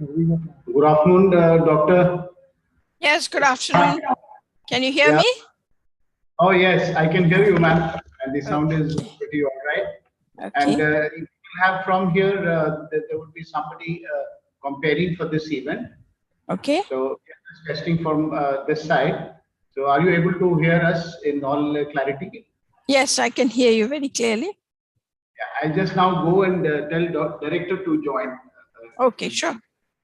Good afternoon, doctor. Yes, good afternoon. Can you hear me? Oh, yes, I can hear you, ma'am. And the sound is pretty all right. Okay. And if you have from here, there would be somebody comparing for this event. Okay. So just testing from this side. So are you able to hear us in all clarity? Yes, I can hear you very clearly. Yeah, I'll just now go and tell director to join. Okay, sure.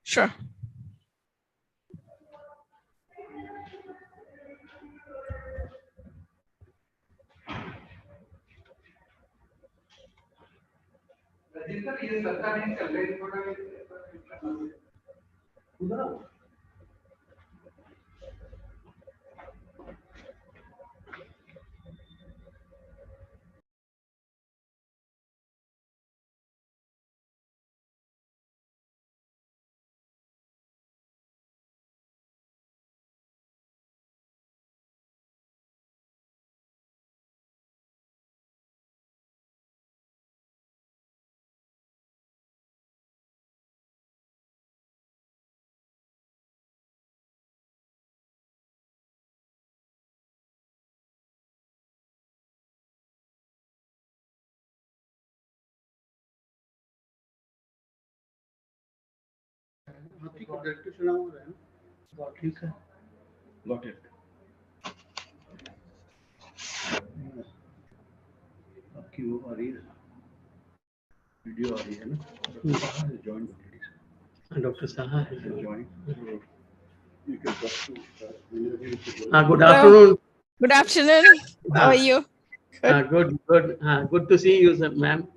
Sure. Got it. आपकी वो आ रही है video आ रही है ना join doctor Saha है join Good afternoon. Good afternoon. How are you? Good. Good to see you, ma'am.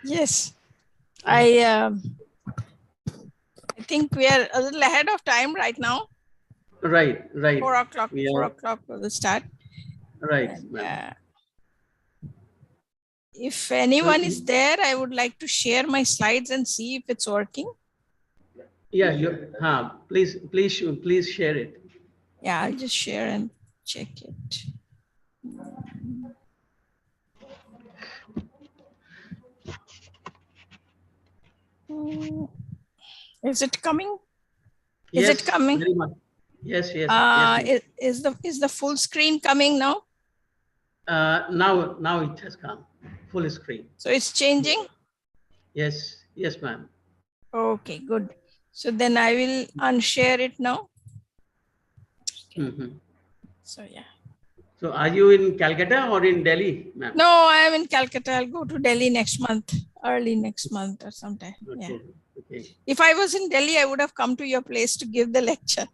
Yes. I think we are a little ahead of time right now. Right. 4 o'clock. 4 o'clock for the start. Right. And, if anyone is there, I would like to share my slides and see if it's working. Yeah. Please share it. Yeah, I'll just share and check it. Is it coming? Is it coming? Very much. Yes. Is the full screen coming now? Now it has come full screen. So it's changing? Yes, ma'am. Okay, good. So then I will unshare it now. So yeah. So are you in Calcutta or in Delhi, ma'am? No, I am in Calcutta. I'll go to Delhi next month, early next month or sometime. Okay. If I was in Delhi, I would have come to your place to give the lecture.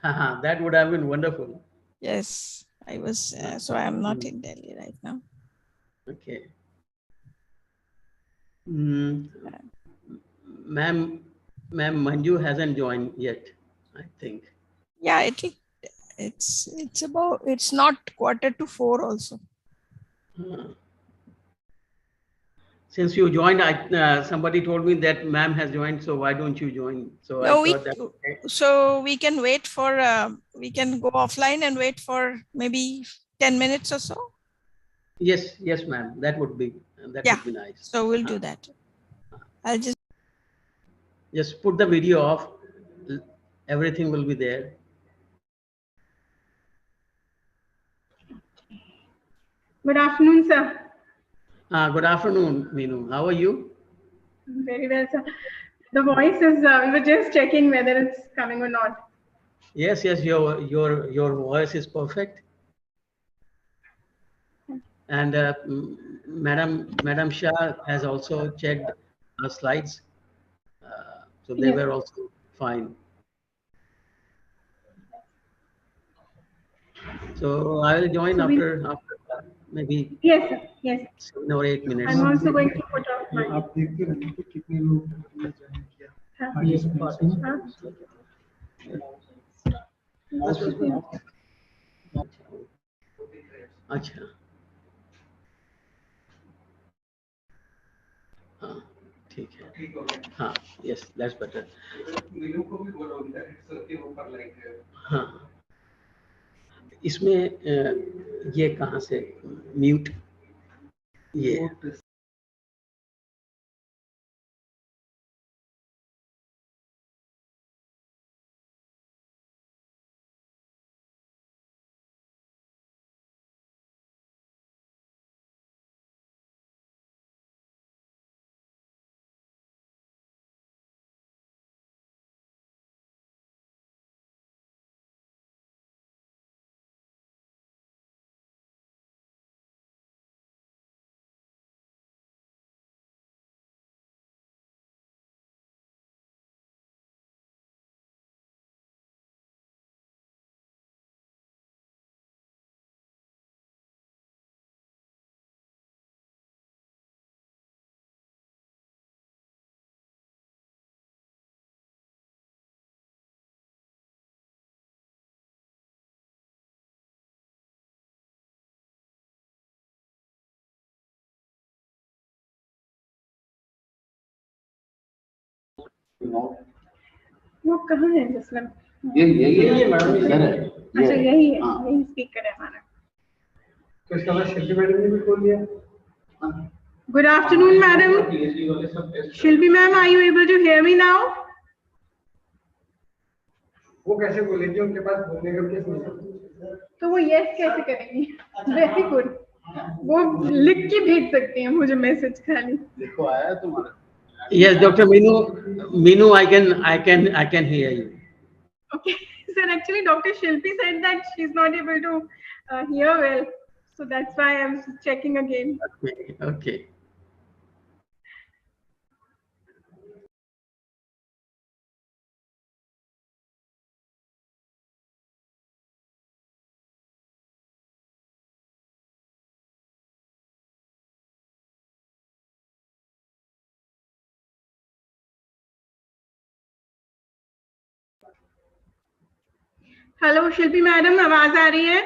That would have been wonderful. Yes, I was. So I am not in Delhi right now. Okay. Ma'am, Manju hasn't joined yet, I think. Yeah, it's not 3:45 also. Since you joined, somebody told me that ma'am has joined, so why don't you join? So No, I thought that. Okay. So we can wait for, we can go offline and wait for maybe 10 minutes or so. Yes, ma'am. That would be nice. So we'll do that. I'll just put the video off. Everything will be there. Good afternoon, sir. Good afternoon, Meenu. How are you? Very well, sir. The voice is, we were just checking whether it's coming or not. Yes, your voice is perfect. And Madam Shah has also checked our slides. So they were also fine. So I will join after maybe yes, 7 or 8 minutes. I'm also going to put off my. अच्छा हाँ ठीक है हाँ yes that's better हाँ इसमें ये कहाँ से म्यूट ये वो कहाँ है मतलब? यही है मैडम, इधर है। अच्छा यही है, यही स्पीकर है हमारा। तो इसका बाद शिल्पी मैडम ने भी खोल लिया। Good afternoon, madam. Shilpi ma'am, are you able to hear me now? वो कैसे बोलेंगे, उनके पास बोलने का किस नहीं। तो वो यस कैसे करेंगी? Very good. वो लिख के भेज सकती हैं मुझे मैसेज खाली। देखो आया तुम्हारा। Yes, Dr. Minu, I can hear you. Okay, sir. Actually, Dr. Shilpi said that she's not able to hear well, so that's why I'm checking again. Okay. Hello Shilpi madam, आवाज आ रही है?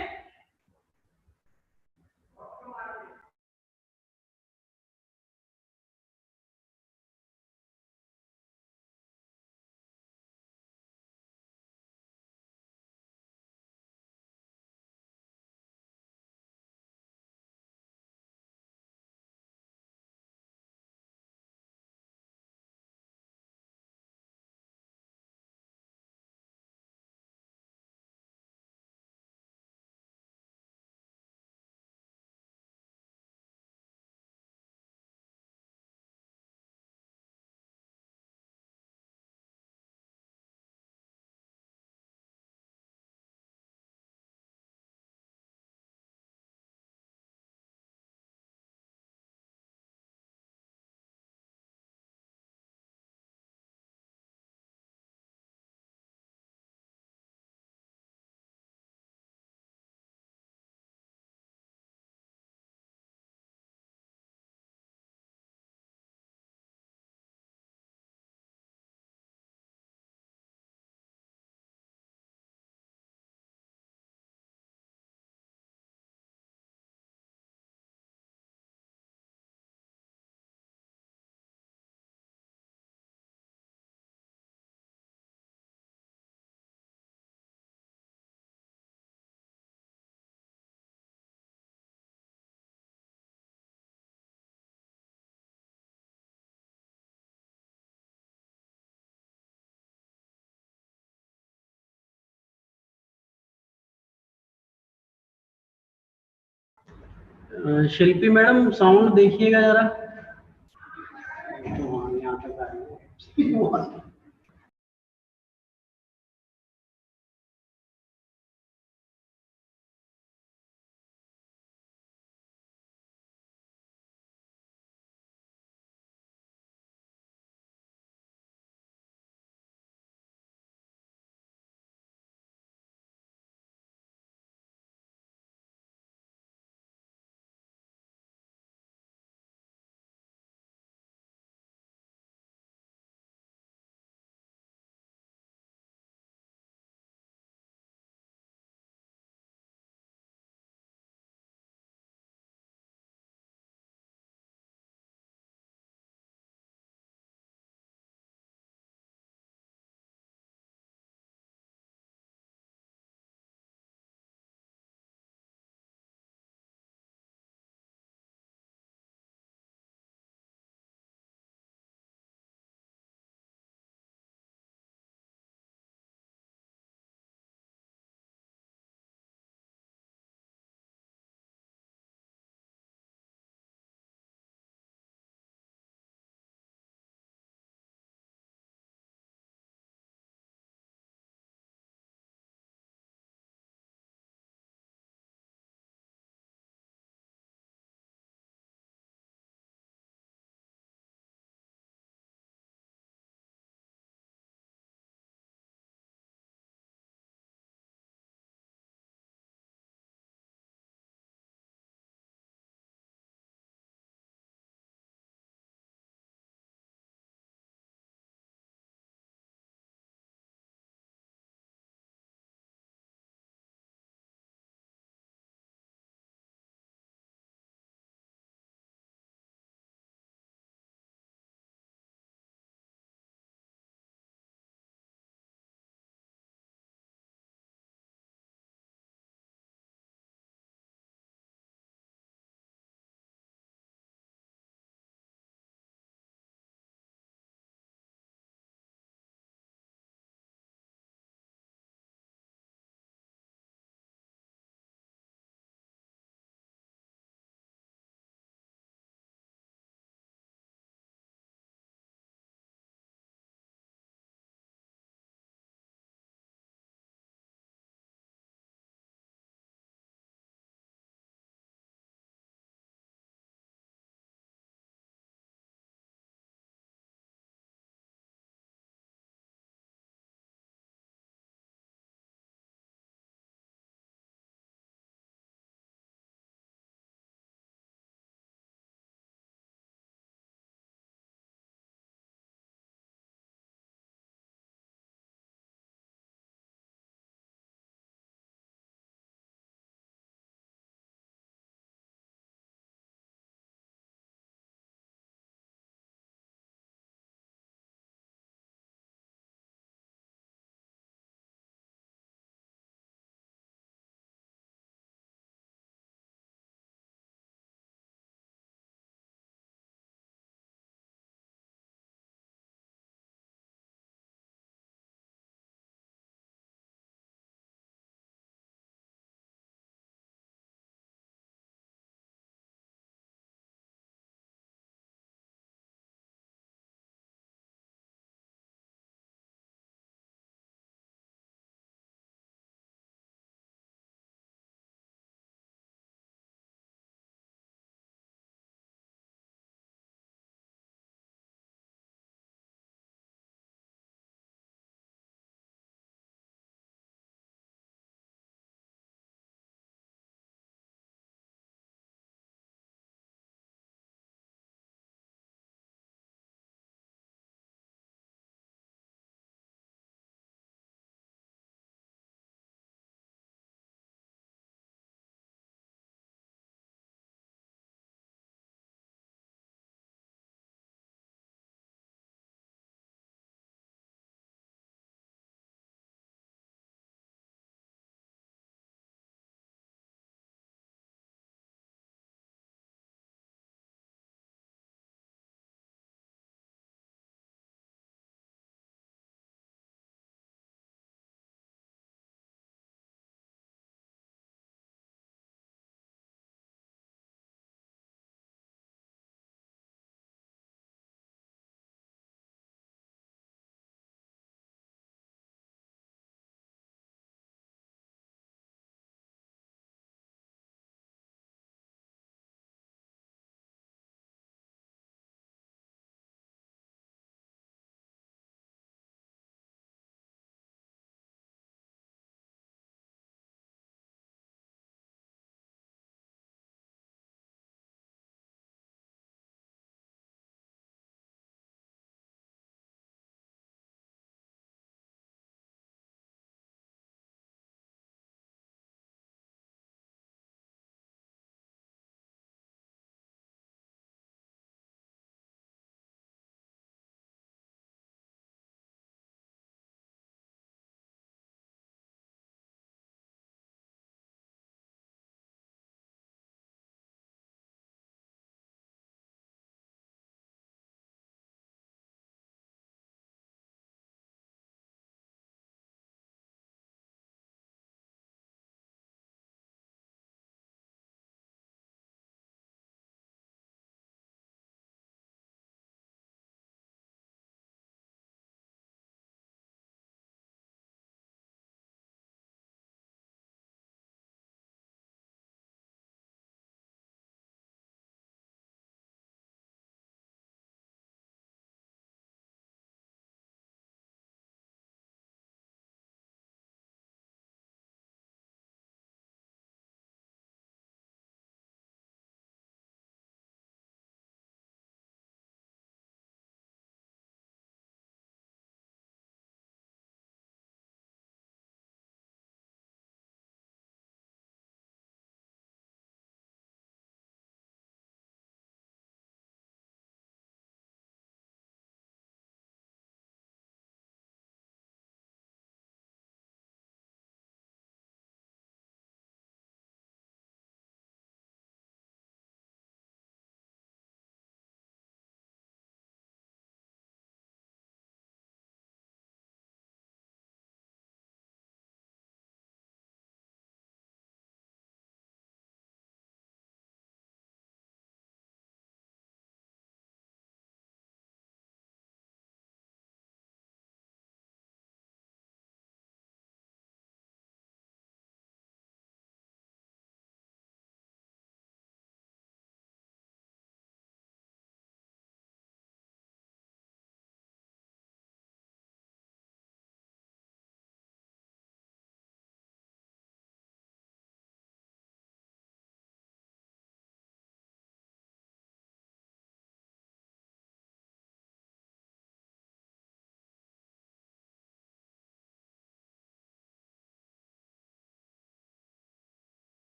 शिल्पी madam sound देखिएगा जरा। यहाँ तक आ रही है।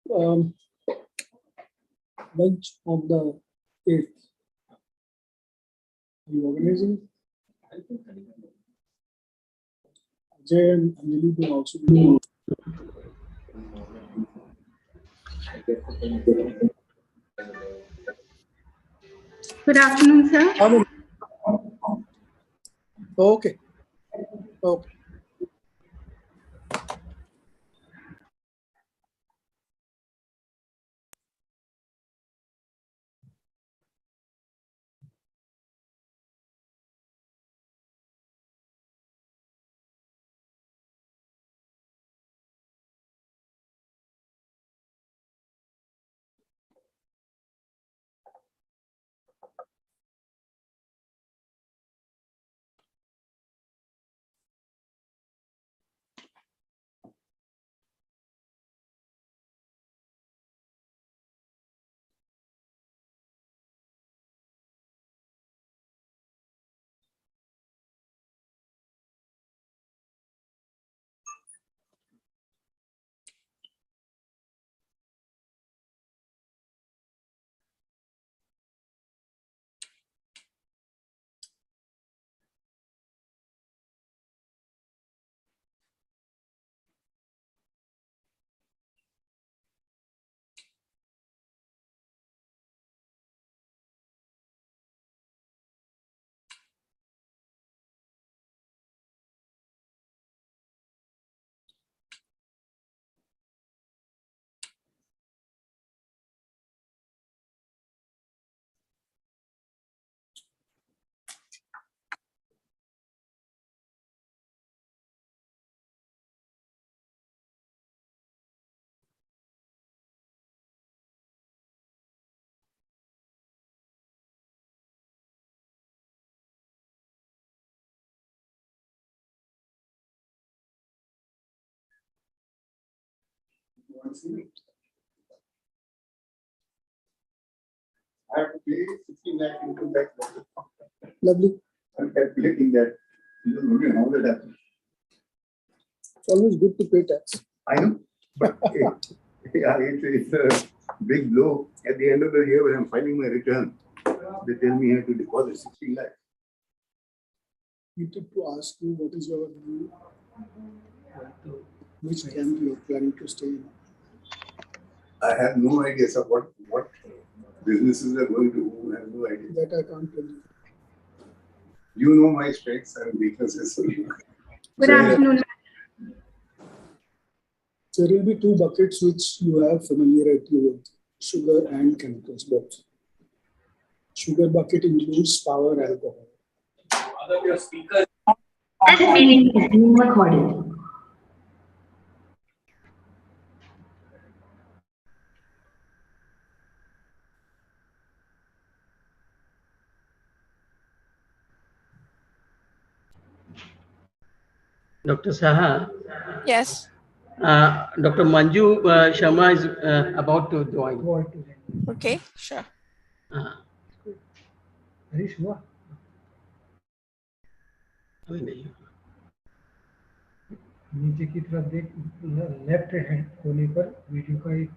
Lunch of the 8th. Are you organizing? Ajay and Anjali will also be. Good afternoon, sir. Okay. Okay. I have to pay 16 lakh income tax. Lovely. I'm calculating that. You don't know how that happens. It's always good to pay tax. I know, but yeah, it's a big blow. At the end of the year, when I'm filing my return, they tell me I have to deposit 16 lakh. Wanted to ask you what is your view? Which camp you are planning to stay in? I have no idea, sir, what businesses are going to do. I have no idea. That I can't tell you. You know my strengths and weaknesses. Good afternoon. There will be two buckets which you have familiarity with, sugar and chemicals both. Sugar bucket includes power alcohol. This meeting is being recorded. Dr. Saha, Yes. Dr. Manju Sharma is about to join. Okay, sure. Harish हुआ अभी नहीं। नीचे की तरफ देख left hand कोने पर video का एक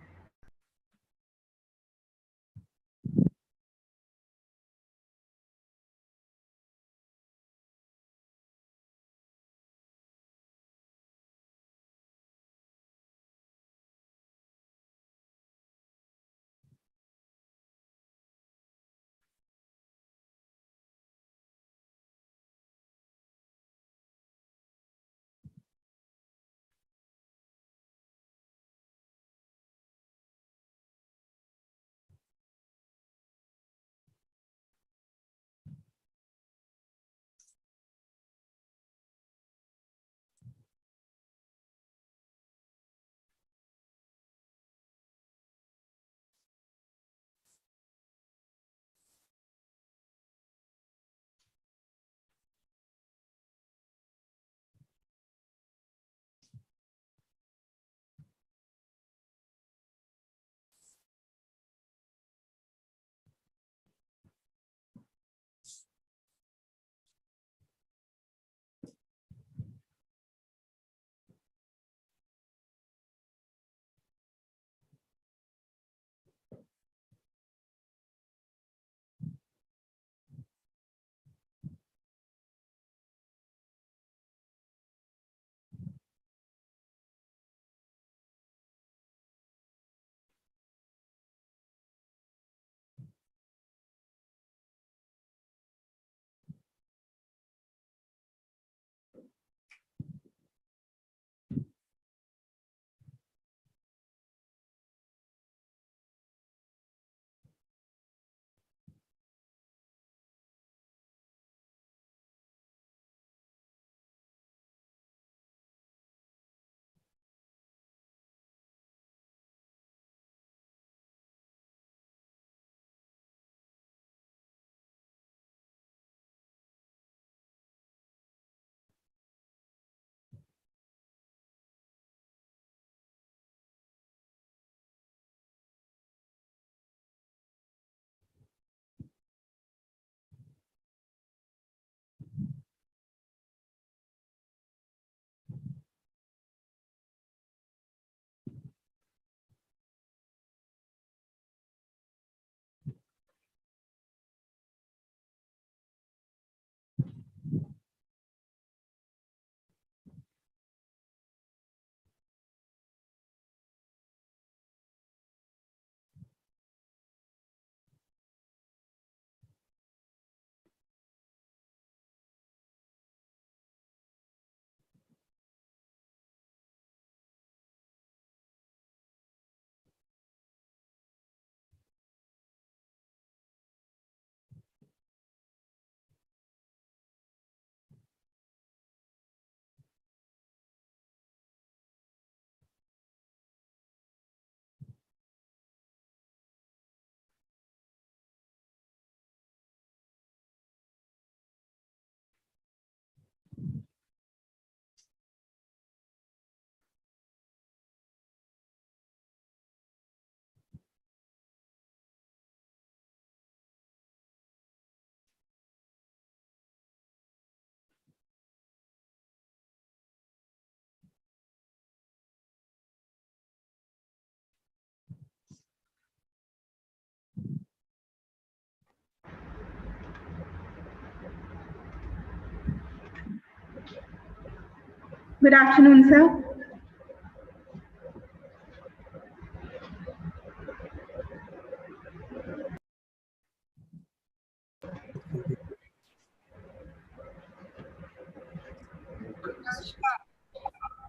Good afternoon, sir.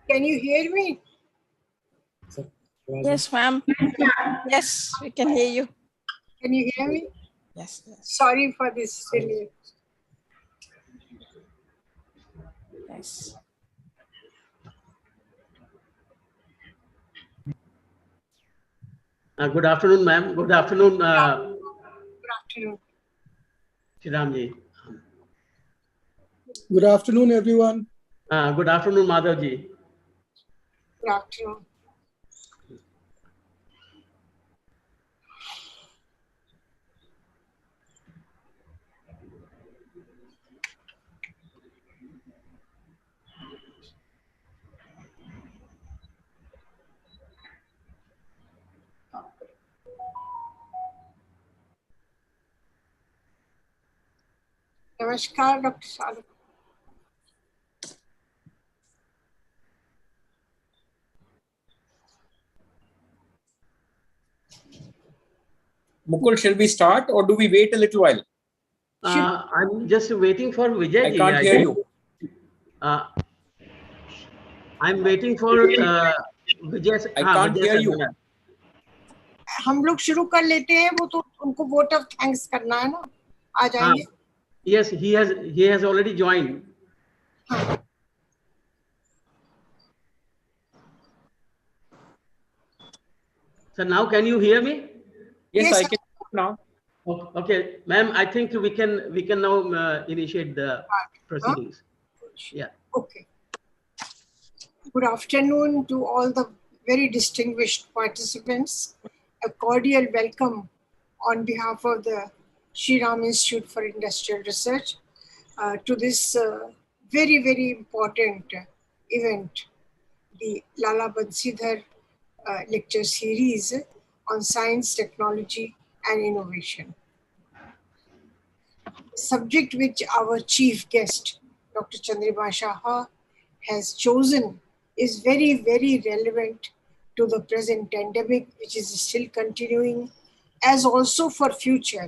Can you hear me? Yes, ma'am. Yes, we can hear you. Can you hear me? Yes, yes. Sorry for this delay. Yes. Good afternoon, ma'am. Good afternoon, Good afternoon. Shriramji. Good afternoon, everyone. Good afternoon, Madhavji. Good afternoon. Namaskar, Dr. Sadhu. Mukul, shall we start or do we wait a little while? I'm just waiting for Vijay. I can't hear you. I'm waiting for Vijay. I can't hear you. हम लोग शुरू कर लेते हैं, वो तो उनको vote of thanks करना है ना, आ जाएंगे. Yes, he has already joined. So now can you hear me? Yes, I can now. Okay, ma'am, I think we can now initiate the proceedings. Yeah. Okay. Good afternoon to all the very distinguished participants. A cordial welcome on behalf of the Shri Ram Institute for Industrial Research to this very, very important event, the Lala Bansi Dhar lecture series on science, technology and innovation. Subject which our chief guest, Dr. Chandrima Shah, has chosen is very, very relevant to the present pandemic, which is still continuing, as also for future,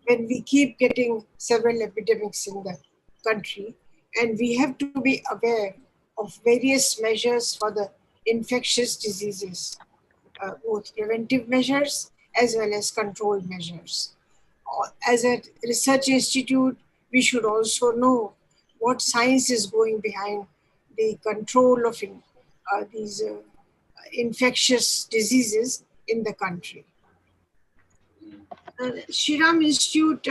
when we keep getting several epidemics in the country. And we have to be aware of various measures for the infectious diseases, both preventive measures as well as control measures. As a research institute, we should also know what science is going behind the control of these infectious diseases in the country. Shri Ram Institute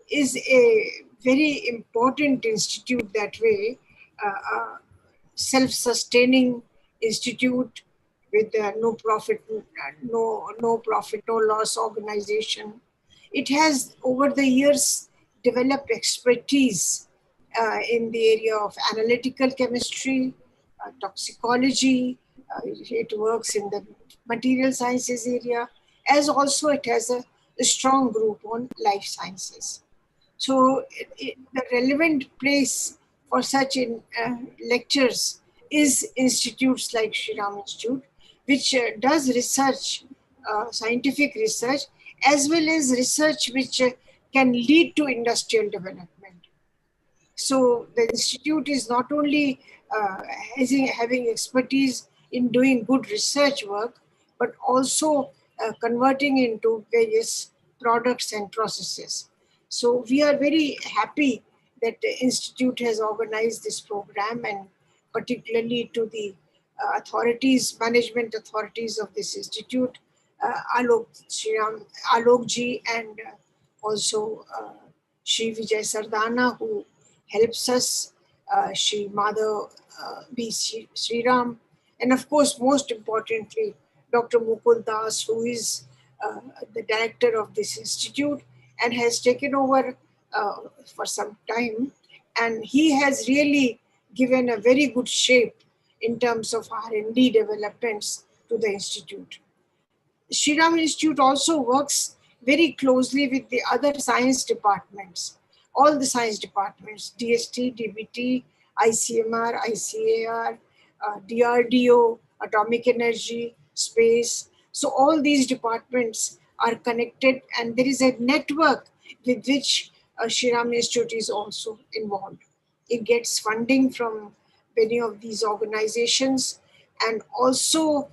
is a very important institute that way, self-sustaining institute with no profit, no loss organization. It has over the years developed expertise in the area of analytical chemistry, toxicology. It works in the material sciences area, as also it has a strong group on life sciences. So the relevant place for such lectures is institutes like Shri Ram Institute, which does research, scientific research, as well as research which can lead to industrial development. So the institute is not only having expertise in doing good research work, but also converting into various products and processes. So we are very happy that the institute has organized this program, and particularly to the management authorities of this institute, Alok ji and also Shri Vijay Sardana, who helps us, Shri Madhav B. Sriram, and of course, most importantly, Dr. Mukul Das, who is the director of this institute and has taken over for some time. And he has really given a very good shape in terms of R&D developments to the institute. Shri Ram Institute also works very closely with the other science departments, all the science departments, DST, DBT, ICMR, ICAR, DRDO, atomic energy, space. So all these departments are connected, and there is a network with which Shriram Institute is also involved. It gets funding from many of these organizations, and also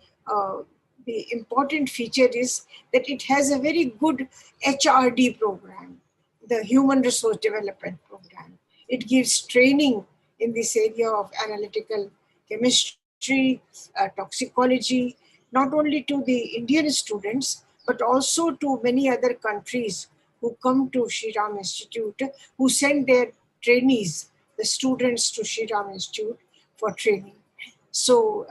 the important feature is that it has a very good HRD program, the Human Resource Development Program. It gives training in this area of analytical chemistry, toxicology, not only to the Indian students, but also to many other countries who come to Shriram Institute, who send their trainees, the students, to Shriram Institute for training. So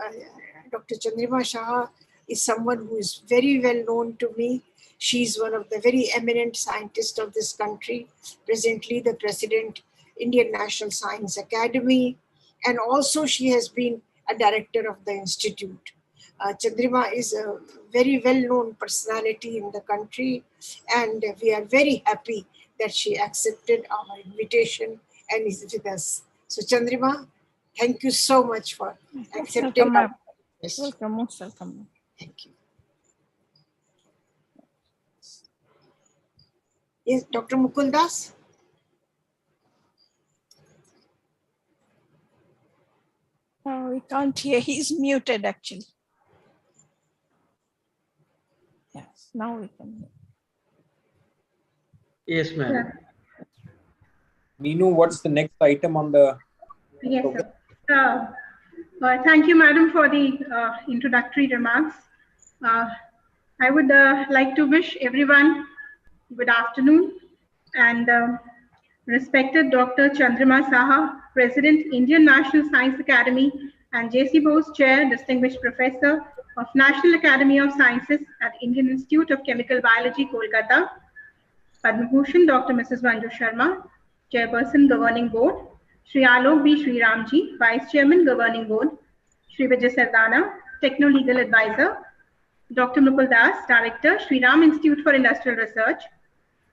Dr. Chandrima Saha is someone who is very well known to me. She's one of the very eminent scientists of this country, presently the president, Indian National Science Academy, and also she has been a director of the institute. Chandrima is a very well-known personality in the country, and we are very happy that she accepted our invitation and is with us. So Chandrima, thank you so much for accepting our request. Welcome, most welcome. Thank you. Yes, Dr. Mukul Das. Oh, we can't hear. He's muted actually. Yes, now we can hear. Yes, ma'am. Meenu, what's the next item on the Yes, program? sir. Thank you, madam, for the introductory remarks. I would like to wish everyone good afternoon, and respected Dr. Chandrima Saha, President, Indian National Science Academy, and J.C. Bose Chair, Distinguished Professor of National Academy of Sciences at Indian Institute of Chemical Biology, Kolkata, Padma Bhushan Dr. Mrs. Manju Sharma, Chairperson, Governing Board, Shri Alok B. Shri Ramji, Vice Chairman, Governing Board, Shri Vijay Sardana, Techno-Legal Advisor, Dr. Mukul Das, Director, Shri Ram Institute for Industrial Research,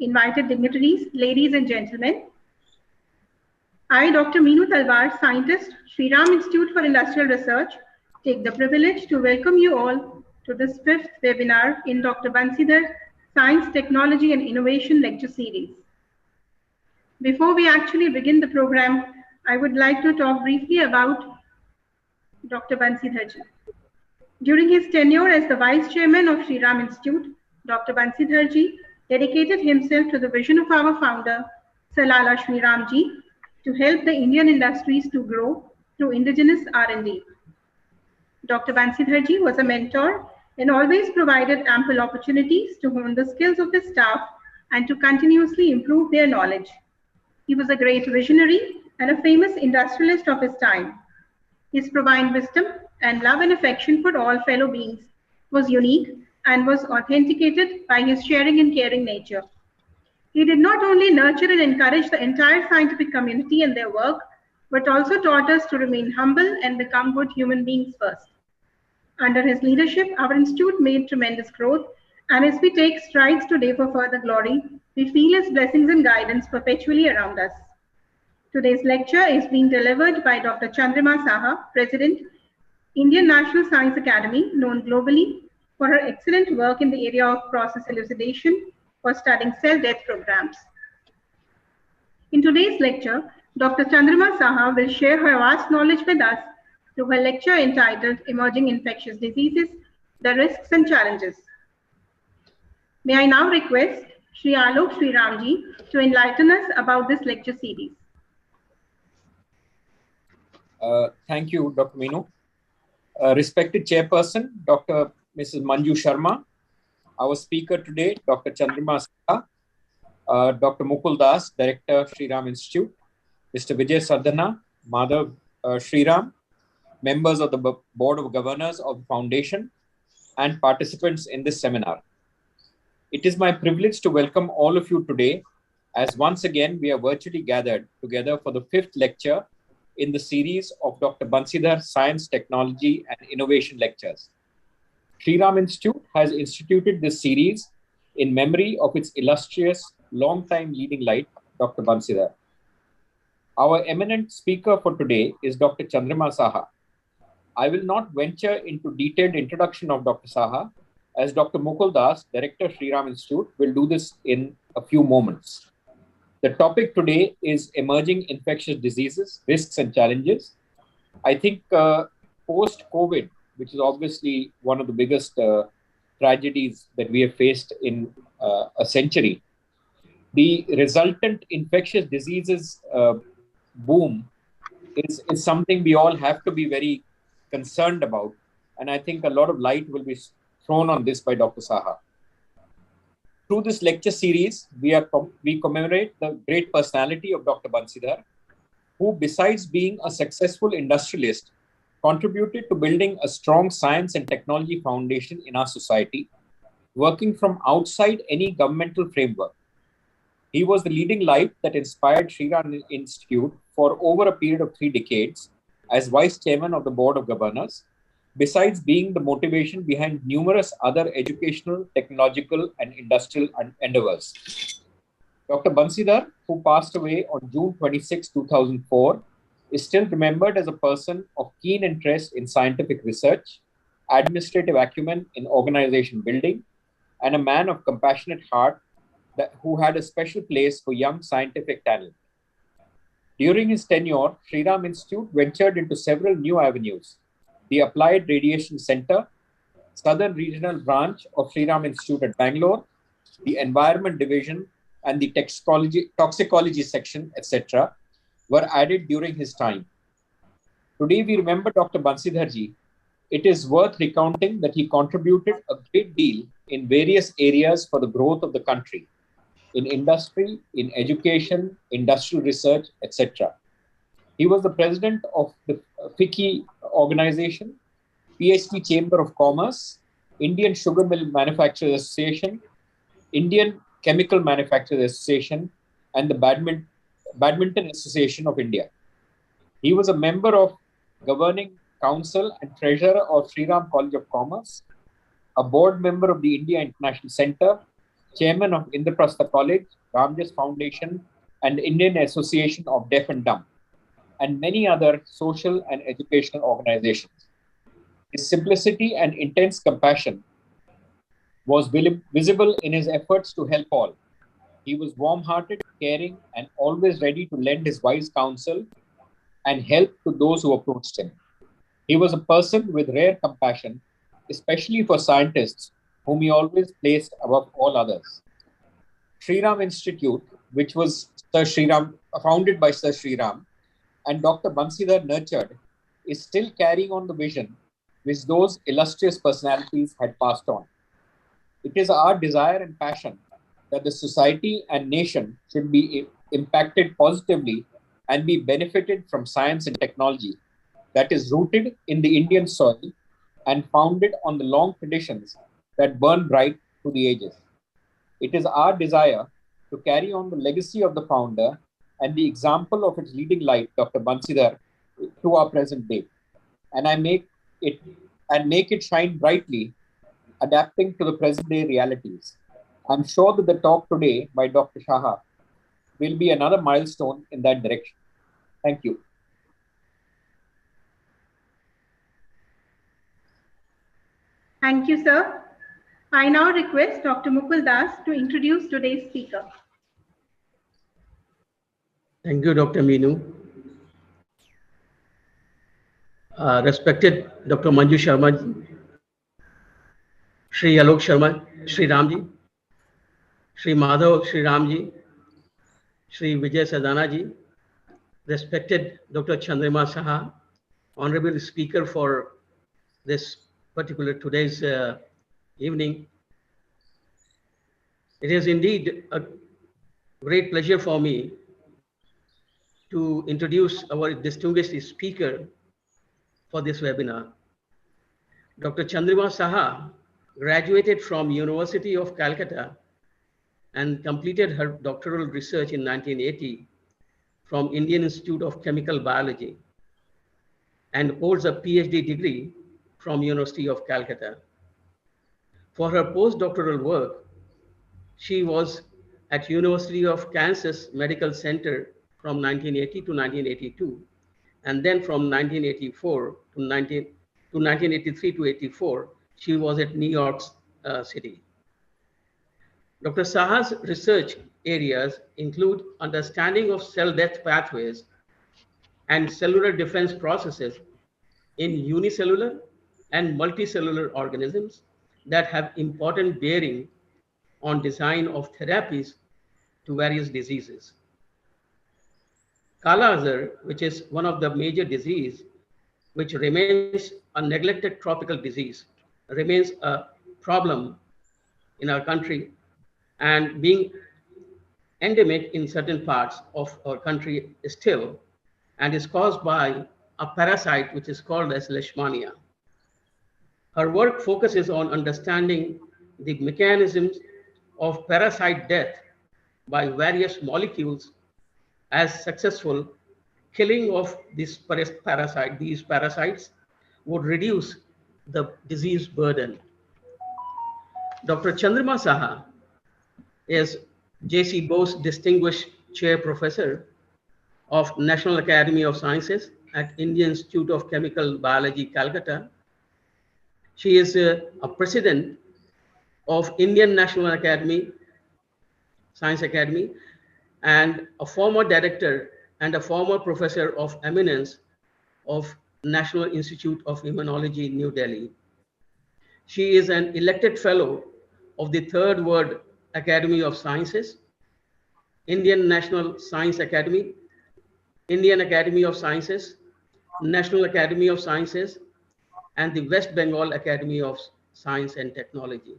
invited dignitaries, ladies and gentlemen. I, Dr. Meenu Talwar, Scientist, Shri Ram Institute for Industrial Research, take the privilege to welcome you all to this 5th webinar in Dr. Bansi Dhar Science, Technology and Innovation Lecture Series. Before we actually begin the program, I would like to talk briefly about Dr. Bansi Dhar ji. During his tenure as the Vice Chairman of Shri Ram Institute, Dr. Bansi Dhar ji dedicated himself to the vision of our founder, Salala Shri Ram ji, to help the Indian industries to grow through indigenous R&D. Dr. Bansi Dhar ji was a mentor and always provided ample opportunities to hone the skills of his staff and to continuously improve their knowledge. He was a great visionary and a famous industrialist of his time. His profound wisdom and love and affection for all fellow beings was unique and was authenticated by his sharing and caring nature. He did not only nurture and encourage the entire scientific community and their work, but also taught us to remain humble and become good human beings first. Under his leadership, our institute made tremendous growth, and as we take strides today for further glory, we feel his blessings and guidance perpetually around us. Today's lecture is being delivered by Dr. Chandrima Saha, President, Indian National Science Academy, known globally for her excellent work in the area of process elucidation for studying cell death programs. In today's lecture, Dr. Chandrima Saha will share her vast knowledge with us through her lecture entitled Emerging Infectious Diseases, the Risks and Challenges. May I now request Shri Alok Shri Ramji to enlighten us about this lecture series. Thank you, Dr. Meenu. Respected Chairperson, Dr. Mrs. Manju Sharma, our speaker today, Dr. Chandrima Saha, Dr. Mukul Das, Director, Shri Ram Institute, Mr. Vijay Sardana, Madhav Shriram, members of the Board of Governors of the Foundation, and participants in this seminar. It is my privilege to welcome all of you today, as once again we are virtually gathered together for the 5th lecture in the series of Dr. Bansi Dhar Science, Technology and Innovation Lectures. Shri Ram Institute has instituted this series in memory of its illustrious, long-time leading light, Dr. Bansi Dhar. Our eminent speaker for today is Dr. Chandrima Saha. I will not venture into detailed introduction of Dr. Saha, as Dr. Mukul Das, Director, Shriram Institute, will do this in a few moments. The topic today is emerging infectious diseases, risks and challenges. I think post-COVID, which is obviously one of the biggest tragedies that we have faced in a century, the resultant infectious diseases boom is something we all have to be very concerned about. And I think a lot of light will be thrown on this by Dr. Saha. Through this lecture series, we commemorate the great personality of Dr. Bansi Dhar, who, besides being a successful industrialist, contributed to building a strong science and technology foundation in our society, working from outside any governmental framework. He was the leading light that inspired Shriram Institute for over a period of 3 decades as Vice Chairman of the Board of Governors, besides being the motivation behind numerous other educational, technological, and industrial endeavors. Dr. Bansi Dhar, who passed away on June 26, 2004, is still remembered as a person of keen interest in scientific research, administrative acumen in organization building, and a man of compassionate heart who had a special place for young scientific talent. During his tenure, Shriram Institute ventured into several new avenues: the Applied Radiation Center, Southern Regional Branch of Shriram Institute at Bangalore, the Environment Division, and the Toxicology Section, etc., were added during his time. Today, we remember Dr. Bansi Dhar ji. It is worth recounting that he contributed a great deal in various areas for the growth of the country, in industry, in education, industrial research, etc. He was the president of the FICCI organization, PhD Chamber of Commerce, Indian Sugar Mill Manufacturers Association, Indian Chemical Manufacturers Association, and the Badminton Association of India. He was a member of Governing Council and Treasurer of Shriram College of Commerce, a board member of the India International Center, Chairman of Indraprastha College, Ramjas Foundation, and Indian Association of Deaf and Dumb, and many other social and educational organizations. His simplicity and intense compassion was visible in his efforts to help all. He was warm-hearted, caring, and always ready to lend his wise counsel and help to those who approached him. He was a person with rare compassion, especially for scientists, whom he always placed above all others. Shriram Institute, which was founded by Sir Shriram, and Dr. Bansi Dhar nurtured, is still carrying on the vision which those illustrious personalities had passed on. It is our desire and passion that the society and nation should be impacted positively and be benefited from science and technology that is rooted in the Indian soil and founded on the long traditions that burn bright through the ages. It is our desire to carry on the legacy of the founder and the example of its leading light, Dr. Bansi Dhar, to our present day, and make it shine brightly, adapting to the present day realities. I'm sure that the talk today by Dr. Saha will be another milestone in that direction. Thank you. Thank you, sir. I now request Dr. Mukul Das to introduce today's speaker. Thank you, Dr. Meenu. Respected Dr. Manju Sharma, Shri Alok Sharma, Shri Ramji, Shri Madhav, Shri Ramji, Shri Vijay Sadana ji, respected Dr. Chandrima Saha, Honorable Speaker for this particular today's evening. It is indeed a great pleasure for me to introduce our distinguished speaker for this webinar. Dr. Chandrima Saha graduated from University of Calcutta and completed her doctoral research in 1980 from Indian Institute of Chemical Biology and holds a PhD degree from University of Calcutta. For her postdoctoral work, she was at University of Kansas Medical Center from 1980 to 1982, and then from 1984 to to 1983 to 84, she was at New York City. Dr. Saha's research areas include understanding of cell death pathways and cellular defense processes in unicellular and multicellular organisms that have important bearing on design of therapies to various diseases. Kala Azar, which is one of the major diseases, which remains a neglected tropical disease, remains a problem in our country, and being endemic in certain parts of our country still, and is caused by a parasite which is called as Leishmania. Her work focuses on understanding the mechanisms of parasite death by various molecules as successful killing of these parasites would reduce the disease burden. Dr. Chandrama Saha is J.C. Bose Distinguished Chair Professor of National Academy of Sciences at Indian Institute of Chemical Biology, Calcutta. She is a president of Indian National Academy, Science Academy, and a former director and a former professor of eminence of National Institute of Immunology, New Delhi. She is an elected fellow of the Third World Academy of Sciences, Indian National Science Academy, Indian Academy of Sciences, National Academy of Sciences, and the West Bengal Academy of Science and Technology.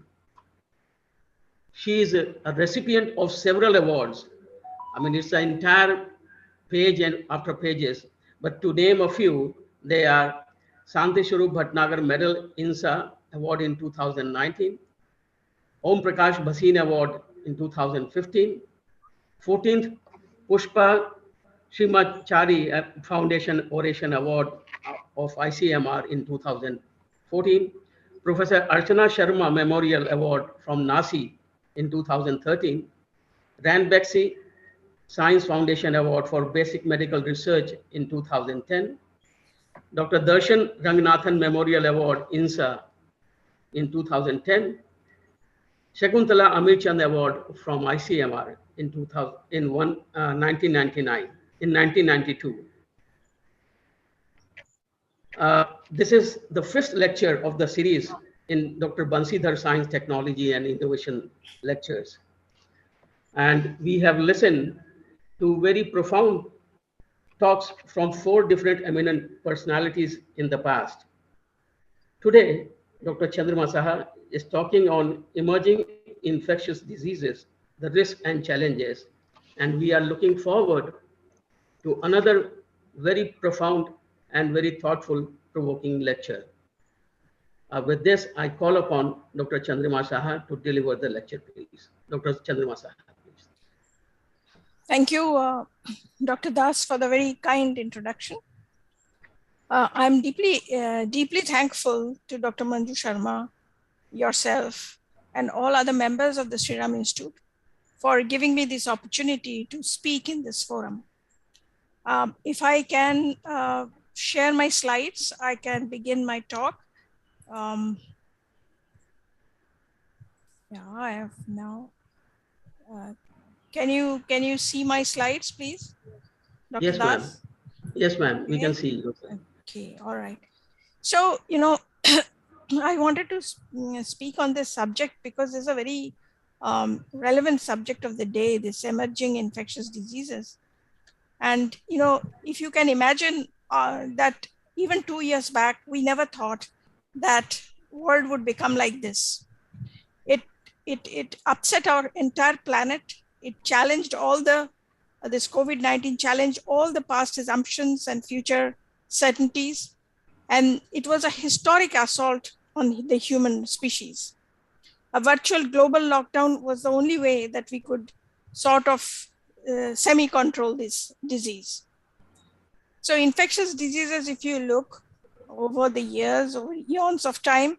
She is a recipient of several awards. I mean, it's an entire page and after pages, but to name a few, they are Santi Swarup Bhatnagar Medal INSA Award in 2019, Om Prakash Bhasin Award in 2015, 14th Pushpa Srimachari Foundation Oration Award of ICMR in 2014, Professor Archana Sharma Memorial Award from Nasi in 2013, Ranbaxy Science Foundation Award for Basic Medical Research in 2010, Dr. Darshan Ranganathan Memorial Award INSA in 2010, Shakuntala Amirchand Award from ICMR in 1992. This is the fifth lecture of the series in Dr. Bansi Dhar Science, Technology and Innovation lectures. And we have listened to very profound talks from 4 different eminent personalities in the past. Today, Dr. Chandrama Saha is talking on emerging infectious diseases, the risks and challenges. And we are looking forward to another very profound and very thoughtful, provoking lecture. With this, I call upon Dr. Chandrama Saha to deliver the lecture, please. Dr. Chandrama Saha, please. Thank you, Dr. Das, for the very kind introduction. I'm deeply thankful to Dr. Manju Sharma, yourself, and all other members of the Sri Ram Institute for giving me this opportunity to speak in this forum. If I can share my slides, I can begin my talk. Yeah, I have now. Can you see my slides, please? Dr. Yes, ma'am. Das? Yes, ma'am. Okay. We can see you. Okay, all right. So, I wanted to speak on this subject because it's a very relevant subject of the day, this emerging infectious diseases. And, if you can imagine that even 2 years back, we never thought that world would become like this. It upset our entire planet. It challenged all this COVID-19 challenged all the past assumptions and future certainties. And it was a historic assault on the human species. A virtual global lockdown was the only way that we could sort of semi-control this disease. So infectious diseases, if you look over the years, over eons of time,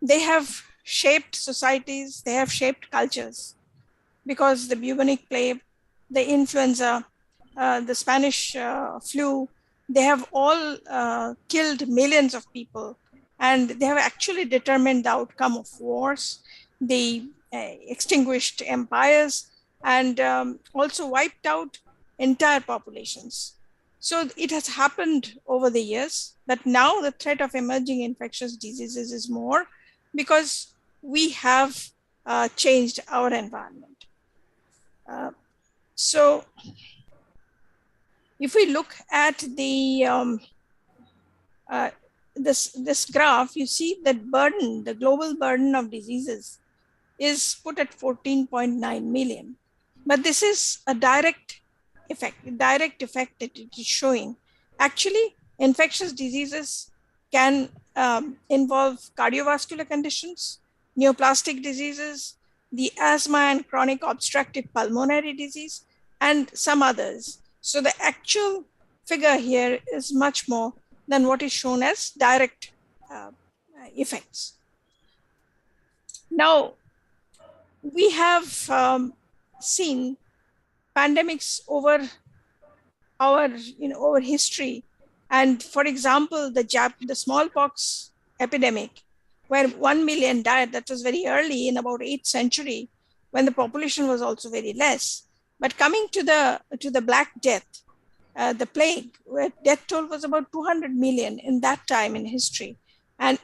they have shaped societies, they have shaped cultures, because the bubonic plague, the influenza, the Spanish flu, They have all killed millions of people, and they have actually determined the outcome of wars. They extinguished empires and also wiped out entire populations. So it has happened over the years that now the threat of emerging infectious diseases is more because we have changed our environment. So if we look at the this graph, you see that burden, the global burden of diseases is put at 14.9 million. But this is a direct effect that it is showing. Actually, infectious diseases can involve cardiovascular conditions, neoplastic diseases, the asthma and chronic obstructive pulmonary disease, and some others. So the actual figure here is much more than what is shown as direct effects. Now, we have seen pandemics over over history, and for example, the smallpox epidemic, where 1 million died. That was very early in about 8th century, when the population was also very less. But coming to the Black Death, the plague, where death toll was about 200 million in that time in history, and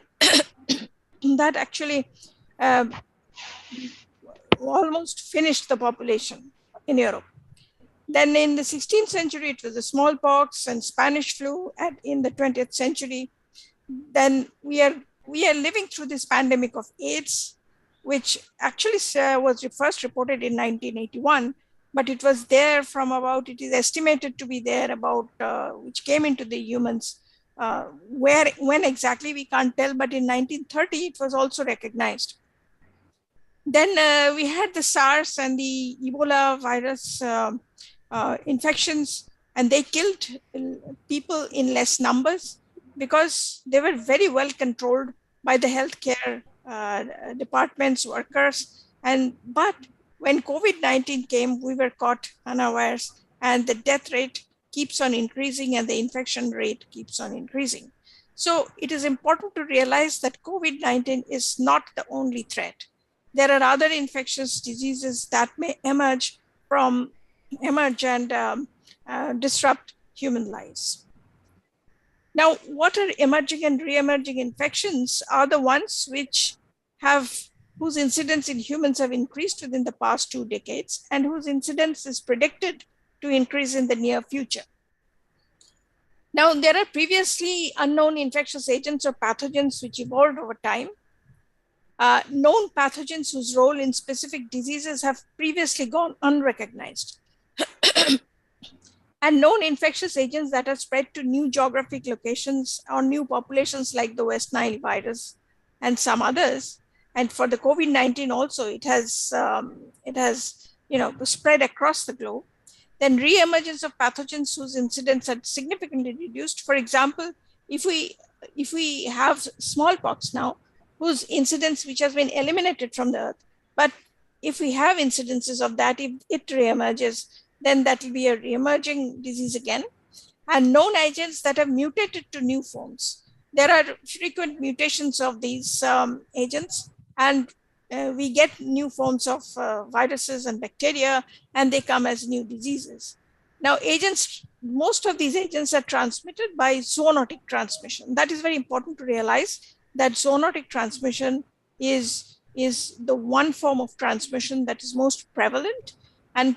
that actually almost finished the population in Europe. Then in the 16th century, it was the smallpox and Spanish flu. In the 20th century, then we are living through this pandemic of AIDS, which actually was first reported in 1981, but it was there from about, it is estimated to be there about, which came into the humans, when exactly we can't tell, but in 1930, it was also recognized. Then we had the SARS and the Ebola virus infections, and they killed people in less numbers because they were very well controlled by the healthcare departments, workers. But when COVID-19 came, we were caught unawares, and the death rate keeps on increasing and the infection rate keeps on increasing. So it is important to realize that COVID-19 is not the only threat. There are other infectious diseases that may emerge and disrupt human lives. Now, what are emerging and re-emerging infections are the ones whose incidence in humans have increased within the past 2 decades and whose incidence is predicted to increase in the near future. Now, there are previously unknown infectious agents or pathogens which evolved over time. Known pathogens whose role in specific diseases have previously gone unrecognized. And known infectious agents that have spread to new geographic locations or new populations like the West Nile virus and some others. And for the COVID-19 also, it has spread across the globe. Then re-emergence of pathogens whose incidence had significantly reduced. For example, if we have smallpox now, whose incidence which has been eliminated from the earth, but if we have incidences of that, if it re-emerges, then that will be a re-emerging disease again. And known agents that have mutated to new forms. There are frequent mutations of these agents, and we get new forms of viruses and bacteria, and they come as new diseases. Now, most of these agents are transmitted by zoonotic transmission. That is very important to realize, that zoonotic transmission is the one form of transmission that is most prevalent. And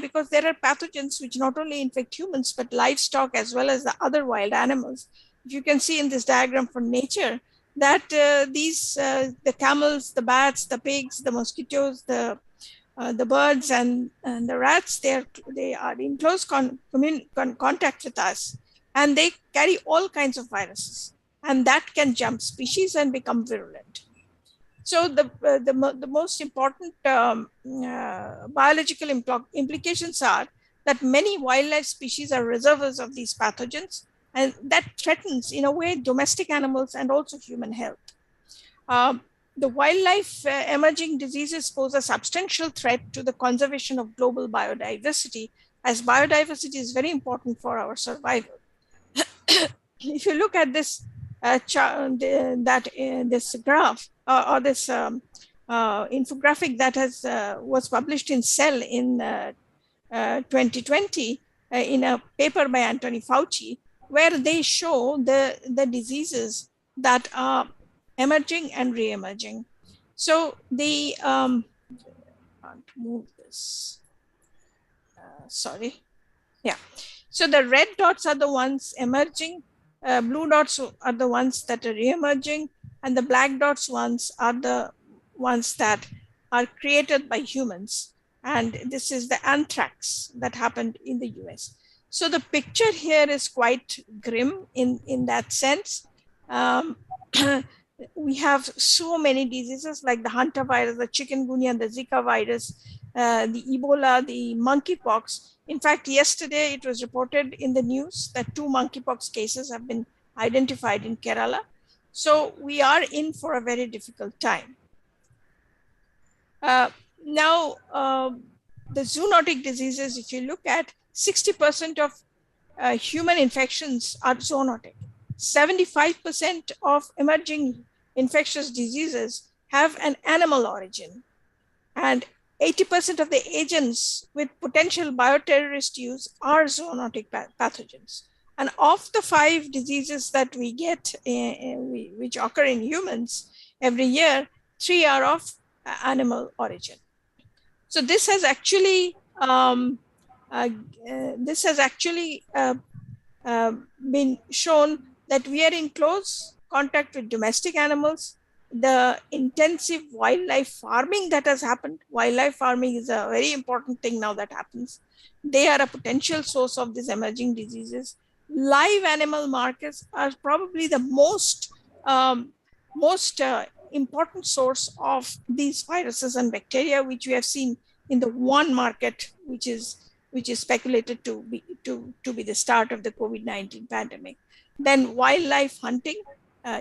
because there are pathogens which not only infect humans, but livestock as well as the other wild animals. If you can see in this diagram from nature, that the camels, the bats, the pigs, the mosquitoes, the birds and the rats, they are in close contact with us, and they carry all kinds of viruses, and that can jump species and become virulent. So the most important biological implications are that many wildlife species are reservoirs of these pathogens, and that threatens, in a way, domestic animals and also human health. The wildlife emerging diseases pose a substantial threat to the conservation of global biodiversity, as biodiversity is very important for our survival. if you look at this this graph or this infographic that was published in Cell in 2020 in a paper by Anthony Fauci, where they show the diseases that are emerging and re-emerging. So the can't move this. Sorry. Yeah. So the red dots are the ones emerging, blue dots are the ones that are re-emerging, and the black dots ones are the ones that are created by humans. And this is the anthrax that happened in the US. So the picture here is quite grim in that sense. We have so many diseases like the Hunter virus, the chikungunya, the Zika virus, the Ebola, the monkeypox. In fact, yesterday it was reported in the news that 2 monkeypox cases have been identified in Kerala. So we are in for a very difficult time. Now, the zoonotic diseases, if you look at 60% of human infections are zoonotic. 75% of emerging infectious diseases have an animal origin. And 80% of the agents with potential bioterrorist use are zoonotic pathogens. And of the 5 diseases that we get, which occur in humans every year, 3 are of animal origin. So this has actually been shown that we are in close contact with domestic animals. The intensive wildlife farming that has happened, wildlife farming is a very important thing now that happens. They are a potential source of these emerging diseases. Live animal markets are probably the most important source of these viruses and bacteria, which we have seen in the one market, which is speculated to be the start of the COVID-19 pandemic. Then wildlife hunting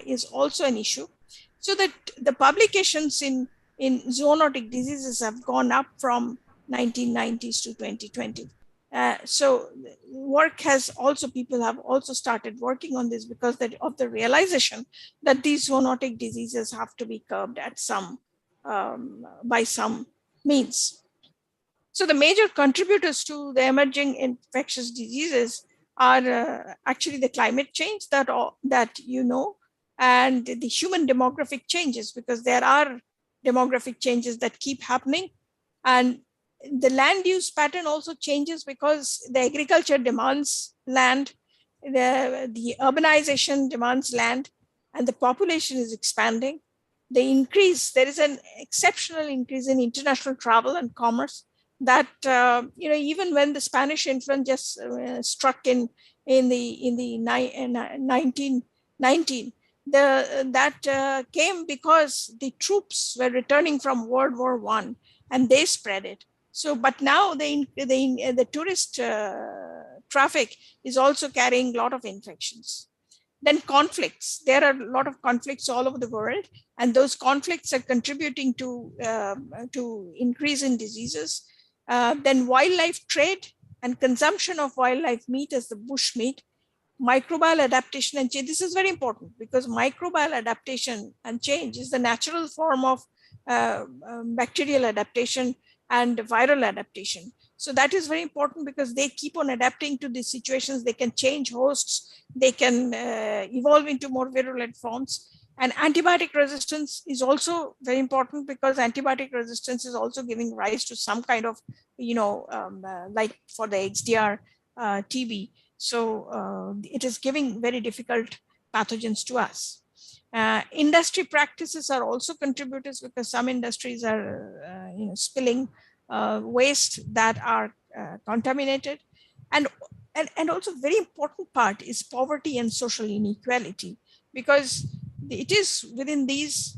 is also an issue. So that the publications in zoonotic diseases have gone up from 1990s to 2020. So work has also, people have also started working on this because of the realization that these zoonotic diseases have to be curbed at by some means. So the major contributors to the emerging infectious diseases are actually the climate change that you know, and the human demographic changes, because there are demographic changes that keep happening. And the land use pattern also changes because the agriculture demands land, the urbanization demands land, and the population is expanding. There is an exceptional increase in international travel and commerce that, even when the Spanish influenza just struck in the 1919, that came because the troops were returning from World War I and they spread it. So, but now the tourist traffic is also carrying a lot of infections. Then conflicts. There are a lot of conflicts all over the world, and those conflicts are contributing to increase in diseases. Then wildlife trade and consumption of wildlife meat as the bush meat. Microbial adaptation and change. This is very important because microbial adaptation and change is the natural form of bacterial adaptation and viral adaptation. So that is very important because they keep on adapting to these situations. They can change hosts. They can evolve into more virulent forms. And antibiotic resistance is also very important because antibiotic resistance is also giving rise to some kind of, like for the XDR TB. So it is giving very difficult pathogens to us. Industry practices are also contributors because some industries are spilling waste that are contaminated. And also very important part is poverty and social inequality, because it is within these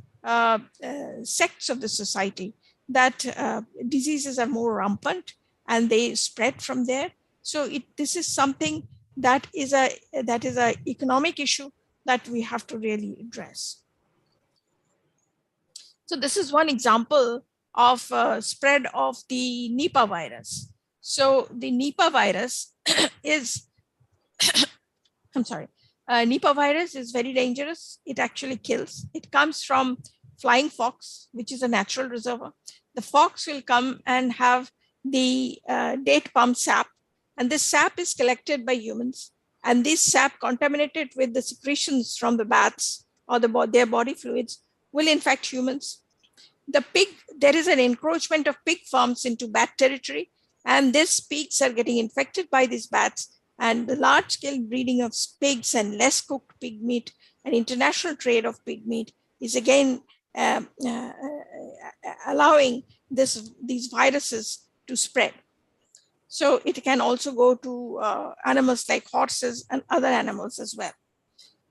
sects of the society that diseases are more rampant and they spread from there. So this is something that is a economic issue that we have to really address. So this is one example of spread of the Nipah virus. So the Nipah virus is, I'm sorry. Nipah virus is very dangerous. It actually kills. It comes from flying fox, which is a natural reservoir. The fox will come and have the date palm sap, and this sap is collected by humans. And this sap, contaminated with the secretions from the bats or their body fluids, will infect humans. There is an encroachment of pig farms into bat territory, and these pigs are getting infected by these bats. And the large-scale breeding of pigs and less cooked pig meat and international trade of pig meat is again allowing these viruses to spread. So it can also go to animals like horses and other animals as well.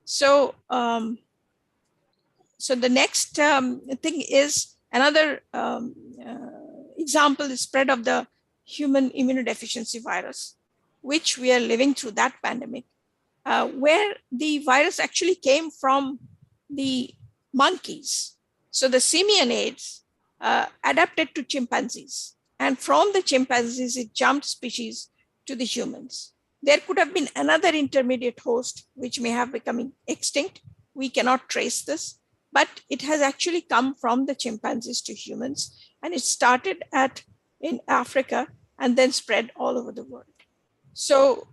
So, so the next thing is another example is spread of the human immunodeficiency virus, which we are living through that pandemic, where the virus actually came from the monkeys. So the simian AIDS adapted to chimpanzees, and from the chimpanzees, it jumped species to the humans. There could have been another intermediate host, which may have become extinct. We cannot trace this, but it has actually come from the chimpanzees to humans, and it started in Africa and then spread all over the world. So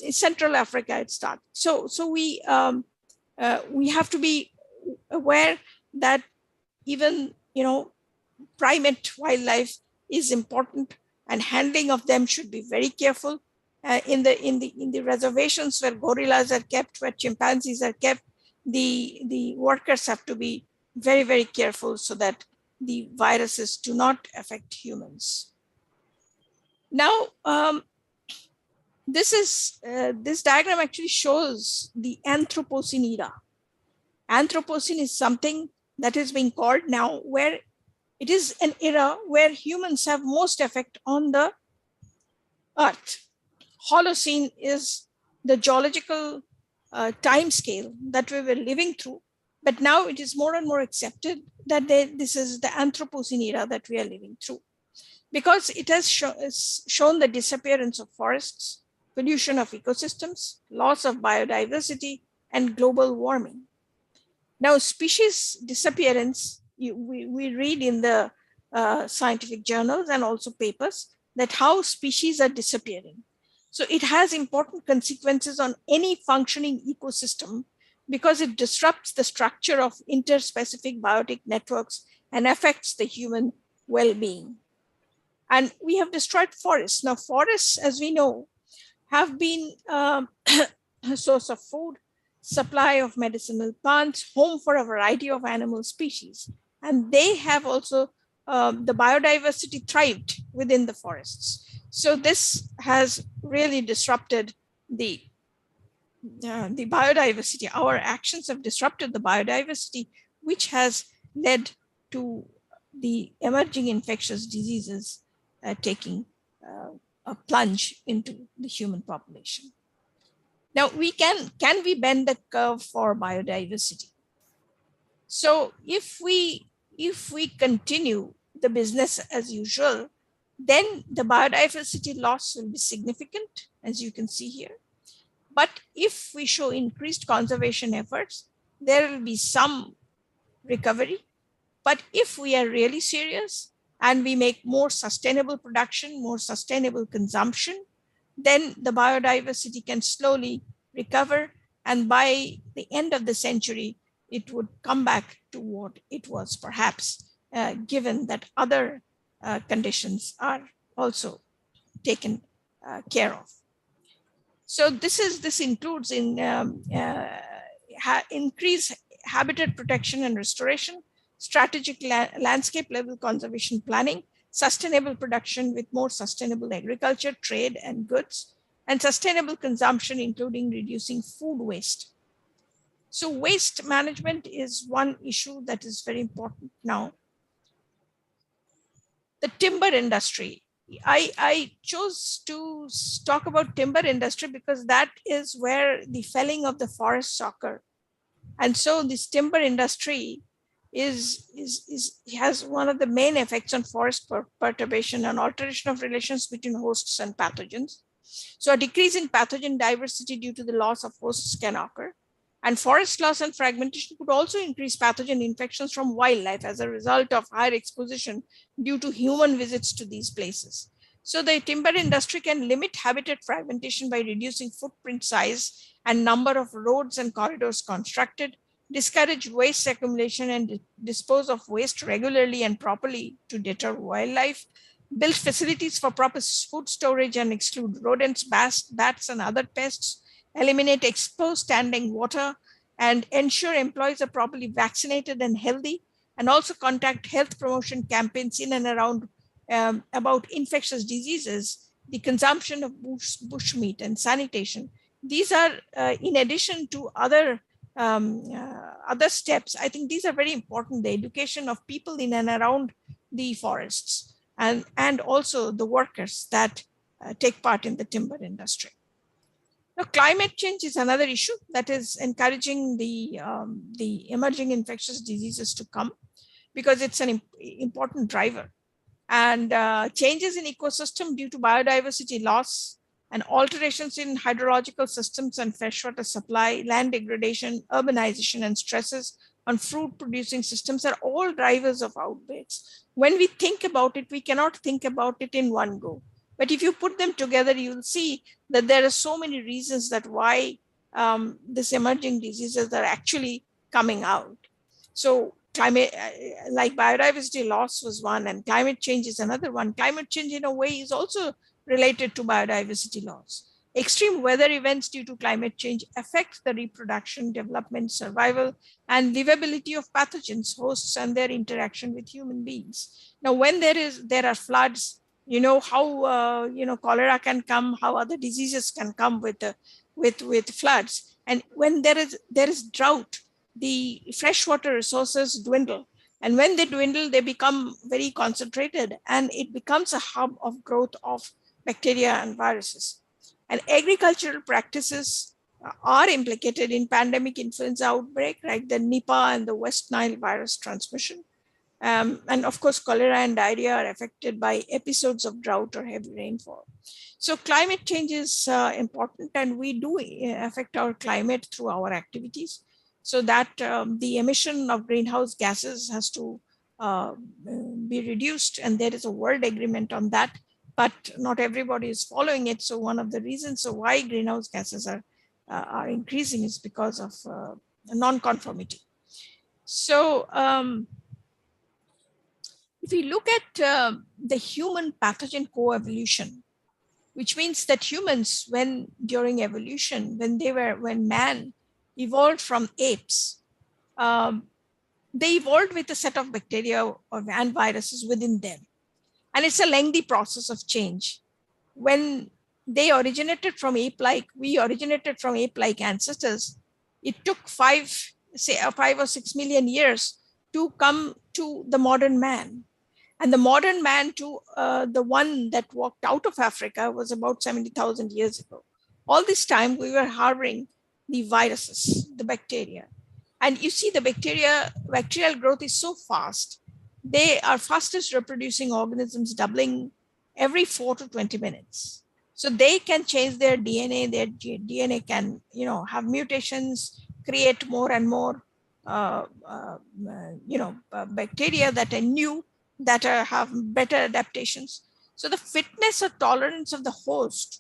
in Central Africa, it started. So we have to be aware that even primate wildlife is important, and handling of them should be very careful. In the reservations where gorillas are kept, where chimpanzees are kept, the workers have to be very, very careful so that the viruses do not affect humans. Now, this diagram actually shows the Anthropocene era. Anthropocene is something that is being called now where it is an era where humans have most effect on the earth. Holocene is the geological time scale that we were living through, but now it is more and more accepted that this is the Anthropocene era that we are living through, because it has shown the disappearance of forests, pollution of ecosystems, loss of biodiversity, and global warming. Now, species disappearance, we read in the scientific journals and also papers that how species are disappearing. So it has important consequences on any functioning ecosystem because it disrupts the structure of interspecific biotic networks and affects the human well-being. And we have destroyed forests. Now, forests, as we know, have been a source of food, supply of medicinal plants, home for a variety of animal species. And they have also, the biodiversity thrived within the forests. So this has really disrupted the biodiversity. Our actions have disrupted the biodiversity, which has led to the emerging infectious diseases taking a plunge into the human population. Now, can we bend the curve for biodiversity? So if we continue the business as usual, then the biodiversity loss will be significant, as you can see here. But if we show increased conservation efforts, there will be some recovery. But if we are really serious and we make more sustainable production, more sustainable consumption, then the biodiversity can slowly recover. And by the end of the century, it would come back to what it was, perhaps, given that other conditions are also taken care of. So this includes increased habitat protection and restoration, strategic landscape level conservation planning, sustainable production with more sustainable agriculture, trade and goods, and sustainable consumption, including reducing food waste. So waste management is one issue that is very important now. The timber industry. I chose to talk about timber industry because that is where the felling of the forests occur. And so this timber industry has one of the main effects on forest perturbation and alteration of relations between hosts and pathogens. So a decrease in pathogen diversity due to the loss of hosts can occur. And forest loss and fragmentation could also increase pathogen infections from wildlife as a result of higher exposition due to human visits to these places. So the timber industry can limit habitat fragmentation by reducing footprint size and number of roads and corridors constructed, discourage waste accumulation and dispose of waste regularly and properly to deter wildlife, build facilities for proper food storage and exclude rodents, bats and other pests, eliminate exposed standing water, and ensure employees are properly vaccinated and healthy, and also conduct health promotion campaigns in and around about infectious diseases, the consumption of bush meat and sanitation. These are in addition to other steps. I think these are very important, the education of people in and around the forests and also the workers that take part in the timber industry. Now, climate change is another issue that is encouraging the emerging infectious diseases to come, because it's an important driver. And changes in ecosystem due to biodiversity loss and alterations in hydrological systems and freshwater supply, land degradation, urbanization, and stresses on fruit producing systems are all drivers of outbreaks. When we think about it, we cannot think about it in one go. But if you put them together, you'll see that there are so many reasons that why these emerging diseases are actually coming out. So climate, like biodiversity loss was one, and climate change is another one. Climate change in a way is also related to biodiversity loss. Extreme weather events due to climate change affect the reproduction, development, survival, and livability of pathogens, hosts, and their interaction with human beings. Now, when there are floods, you know how cholera can come, how other diseases can come with floods, and when there is drought, the freshwater resources dwindle, and when they dwindle, they become very concentrated, and it becomes a hub of growth of bacteria and viruses. And agricultural practices are implicated in pandemic influenza outbreak, like the Nipah and the West Nile virus transmission. And of course, cholera and diarrhea are affected by episodes of drought or heavy rainfall. So climate change is important, and we do affect our climate through our activities, so that the emission of greenhouse gases has to be reduced. And there is a world agreement on that, but not everybody is following it. So one of the reasons of why greenhouse gases are increasing is because of non-conformity. So if we look at the human pathogen co-evolution, which means that humans, when during evolution, when man evolved from apes, they evolved with a set of bacteria and viruses within them. And it's a lengthy process of change. When they originated from ape-like, we originated from ape-like ancestors, it took 5 or 6 million years to come to the modern man. And the modern man to the one that walked out of Africa was about 70,000 years ago. All this time we were harboring the viruses, the bacteria. And you see the bacterial growth is so fast. They are fastest reproducing organisms, doubling every 4 to 20 minutes. So they can change their DNA. Their DNA can, have mutations, create more and more, bacteria that are new, that have better adaptations. So the fitness or tolerance of the host,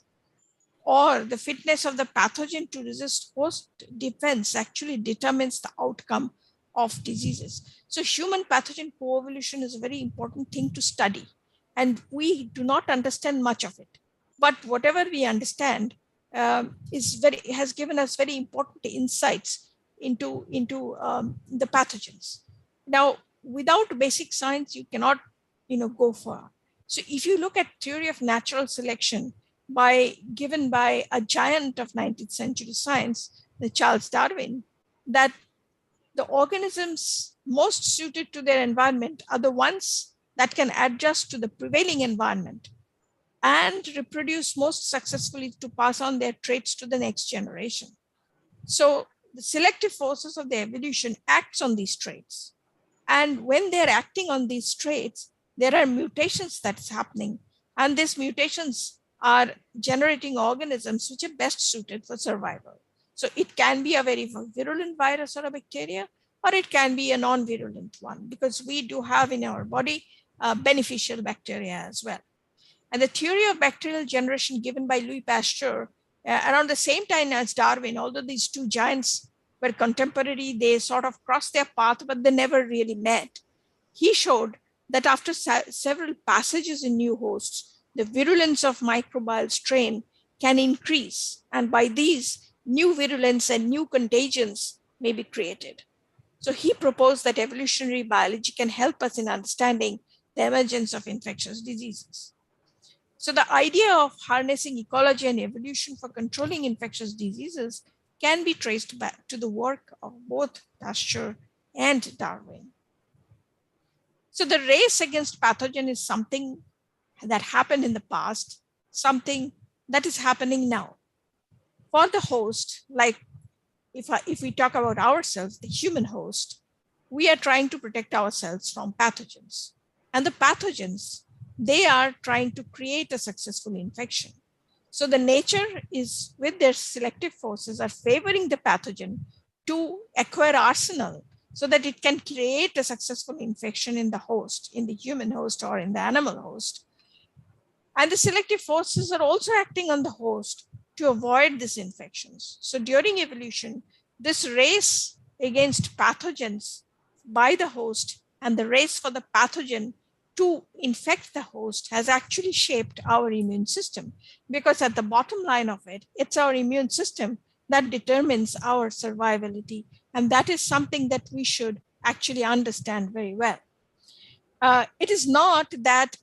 or the fitness of the pathogen to resist host defense, actually determines the outcome of diseases. So human pathogen co-evolution is a very important thing to study, and we do not understand much of it. But whatever we understand has given us very important insights into the pathogens. Now, without basic science, you cannot go far. So if you look at theory of natural selection given by a giant of 19th century science, the Charles Darwin, that the organisms most suited to their environment are the ones that can adjust to the prevailing environment and reproduce most successfully to pass on their traits to the next generation. So the selective forces of the evolution acts on these traits. And when they're acting on these traits, there are mutations that's happening. And these mutations are generating organisms which are best suited for survival. So it can be a very virulent virus or a bacteria, or it can be a non-virulent one, because we do have in our body beneficial bacteria as well. And the theory of bacterial generation given by Louis Pasteur around the same time as Darwin, although these two giants were contemporary, they sort of crossed their path, but they never really met. He showed that after several passages in new hosts, the virulence of microbial strain can increase. And by these, new virulence and new contagions may be created. So he proposed that evolutionary biology can help us in understanding the emergence of infectious diseases. So the idea of harnessing ecology and evolution for controlling infectious diseases can be traced back to the work of both Pasteur and Darwin. So the race against pathogen is something that happened in the past, something that is happening now. For the host, like if we talk about ourselves, the human host, we are trying to protect ourselves from pathogens. And the pathogens, they are trying to create a successful infection. So the nature is, with their selective forces, are favoring the pathogen to acquire arsenal so that it can create a successful infection in the host, in the human host or in the animal host. And the selective forces are also acting on the host to avoid these infections. So during evolution, this race against pathogens by the host and the race for the pathogen to infect the host has actually shaped our immune system, because at the bottom line of it, it's our immune system that determines our survivability. And that is something that we should actually understand very well. It is not that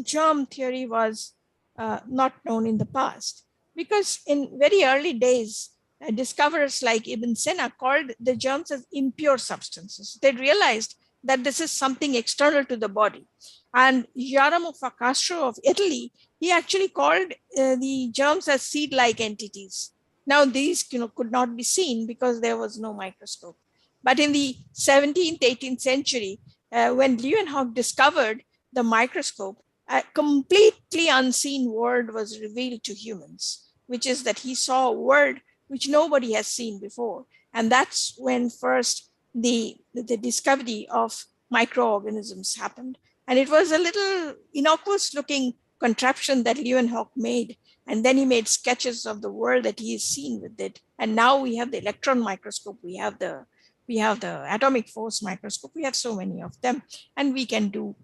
germ theory was not known in the past, because in very early days, discoverers like Ibn Sina called the germs as impure substances. They realized that this is something external to the body. And Jacopo Castro of Italy, he actually called the germs as seed-like entities. Now these could not be seen because there was no microscope. But in the 17th, 18th century, when Leeuwenhoek discovered the microscope, a completely unseen world was revealed to humans, which is that he saw a world which nobody has seen before. And that's when first the discovery of microorganisms happened. And it was a little innocuous looking contraption that Leeuwenhoek made. And then he made sketches of the world that he has seen with it. And now we have the electron microscope, we have the atomic force microscope, we have so many of them, and we can do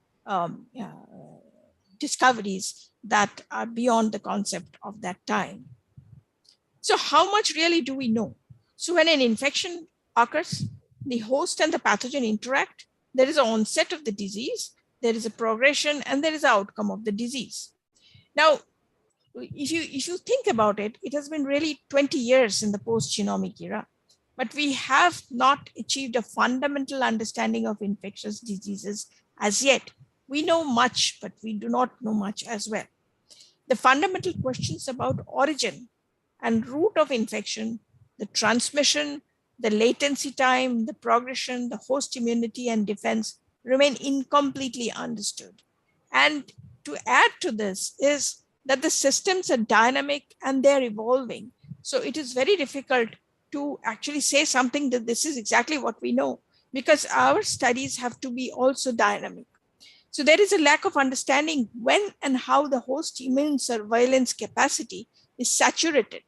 discoveries that are beyond the concept of that time. So how much really do we know? So when an infection occurs, the host and the pathogen interact, there is an onset of the disease, there is a progression, and there is an outcome of the disease. Now, if you think about it, it has been really 20 years in the post-genomic era, but we have not achieved a fundamental understanding of infectious diseases as yet. We know much, but we do not know much as well. The fundamental questions about origin and root of infection, the transmission, the latency time, the progression, the host immunity and defense remain incompletely understood. And to add to this is that the systems are dynamic and they're evolving. So it is very difficult to actually say something that this is exactly what we know, because our studies have to be also dynamic. So there is a lack of understanding when and how the host immune surveillance capacity is saturated.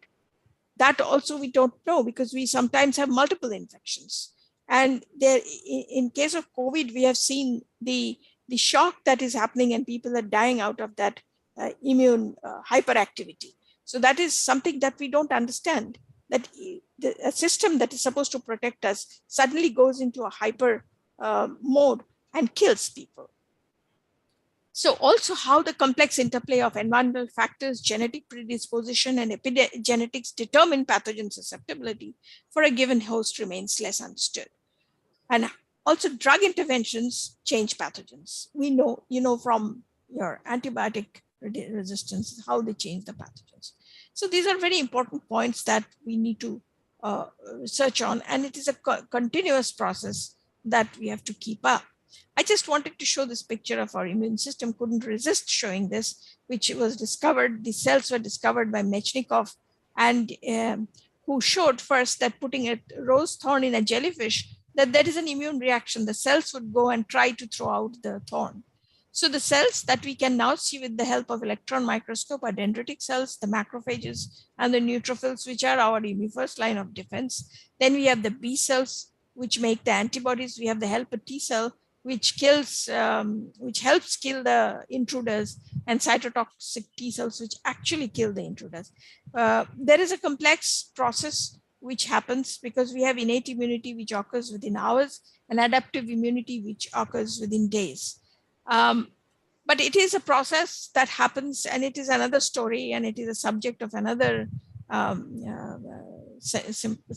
That also we don't know, because we sometimes have multiple infections. And there, in case of COVID, we have seen the shock that is happening and people are dying out of that immune hyperactivity. So that is something that we don't understand, that a system that is supposed to protect us suddenly goes into a hyper mode and kills people. So also how the complex interplay of environmental factors, genetic predisposition, and epigenetics determine pathogen susceptibility for a given host remains less understood. And also drug interventions change pathogens. We know, from your antibiotic resistance, how they change the pathogens. So these are very important points that we need to research on, and it is a continuous process that we have to keep up. I just wanted to show this picture of our immune system, couldn't resist showing this, which was discovered, the cells were discovered by Mechnikov, and who showed first that putting a rose thorn in a jellyfish, that there is an immune reaction. The cells would go and try to throw out the thorn. So the cells that we can now see with the help of electron microscope are dendritic cells, the macrophages, and the neutrophils, which are our first line of defense. Then we have the B cells, which make the antibodies. We have the helper T cell, which kills, which helps kill the intruders, and cytotoxic T cells, which actually kill the intruders. There is a complex process which happens because we have innate immunity, which occurs within hours, and adaptive immunity, which occurs within days. But it is a process that happens, and it is another story, and it is a subject of another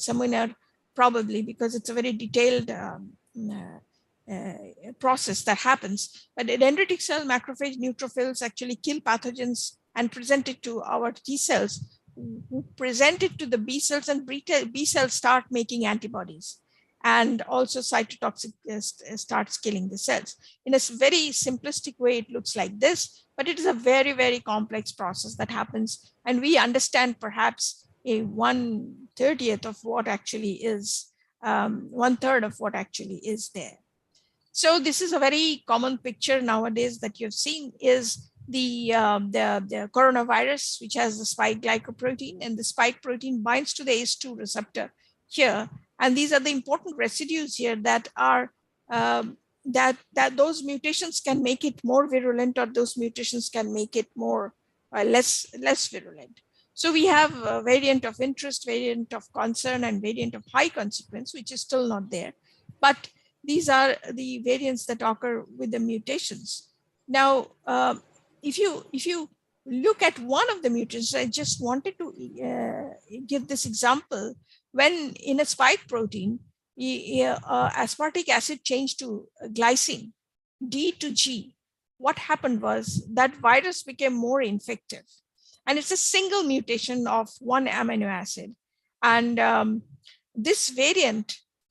seminar, probably, because it's a very detailed process that happens. But a dendritic cell, macrophage, neutrophils actually kill pathogens and present it to our T cells, who present it to the B cells, and B cells start making antibodies. And also cytotoxic starts killing the cells. In a very simplistic way, it looks like this, but it is a very, very complex process that happens. And we understand perhaps a 1/30 of what actually is, 1/3 of what actually is there. So this is a very common picture nowadays that you've seen is the coronavirus, which has the spike glycoprotein, and the spike protein binds to the ACE2 receptor here. And these are the important residues here that are that those mutations can make it more virulent, or those mutations can make it more less virulent. So we have a variant of interest, variant of concern, and variant of high consequence, which is still not there. But these are the variants that occur with the mutations. Now, if you look at one of the mutations, I just wanted to give this example. When in a spike protein, aspartic acid changed to glycine, D to G, what happened was that virus became more infective. And it's a single mutation of one amino acid. And this variant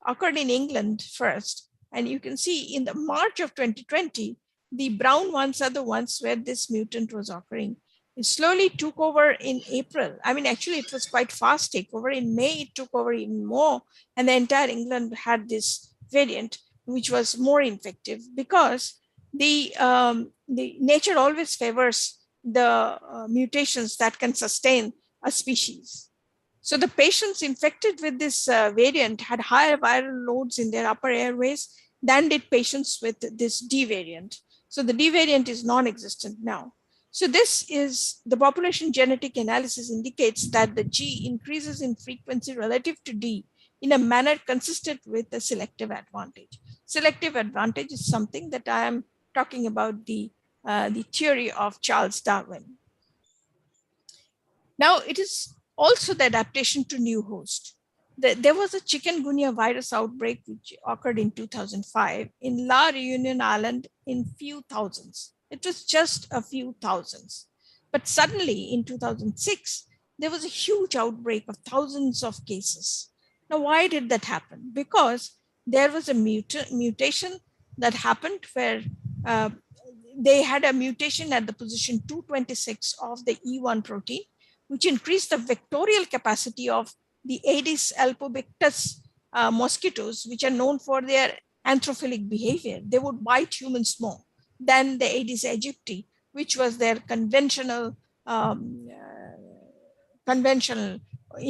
occurred in England first. And you can see in the March of 2020, the brown ones are the ones where this mutant was occurring. It slowly took over in April. I mean, actually, it was quite fast takeover. In May, it took over even more. And the entire England had this variant, which was more infective, because the nature always favors the mutations that can sustain a species. So the patients infected with this variant had higher viral loads in their upper airways than did patients with this D variant. So the D variant is non-existent now. So this is the population genetic analysis indicates that the G increases in frequency relative to D in a manner consistent with the selective advantage. Selective advantage is something that I am talking about the theory of Charles Darwin. Now it is also the adaptation to new host. There was a chikungunya virus outbreak which occurred in 2005 in La Réunion Island in few thousands. It was just a few thousands. But suddenly in 2006, there was a huge outbreak of thousands of cases. Now, why did that happen? Because there was a mutation that happened where they had a mutation at the position 226 of the E1 protein, which increased the vectorial capacity of the Aedes albopictus mosquitoes, which are known for their anthrophilic behavior. They would bite humans more than the Aedes aegypti, which was their conventional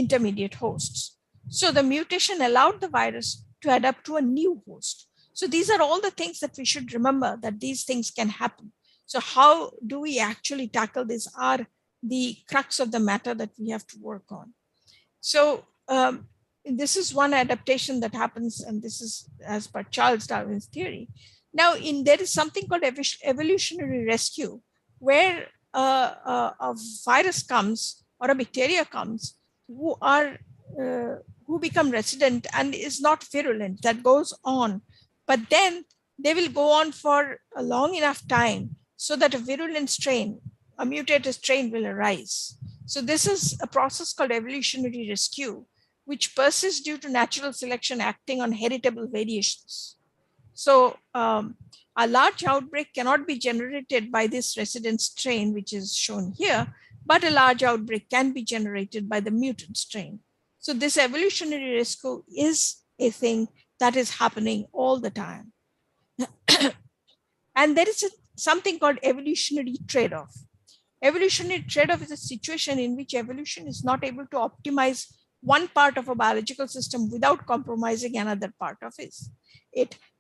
intermediate hosts. So the mutation allowed the virus to adapt to a new host. So these are all the things that we should remember, that these things can happen. So how do we actually tackle this are the crux of the matter that we have to work on. So this is one adaptation that happens, and this is as per Charles Darwin's theory. Now, there is something called evolutionary rescue, where a virus comes or a bacteria comes who become resident and is not virulent, that goes on. But then they will go on for a long enough time so that a virulent strain, a mutated strain will arise. So this is a process called evolutionary rescue, which persists due to natural selection acting on heritable variations. So a large outbreak cannot be generated by this resident strain, which is shown here, but a large outbreak can be generated by the mutant strain. So this evolutionary rescue is a thing that is happening all the time. And there is something called evolutionary trade-off. Evolutionary trade-off is a situation in which evolution is not able to optimize one part of a biological system without compromising another part of it.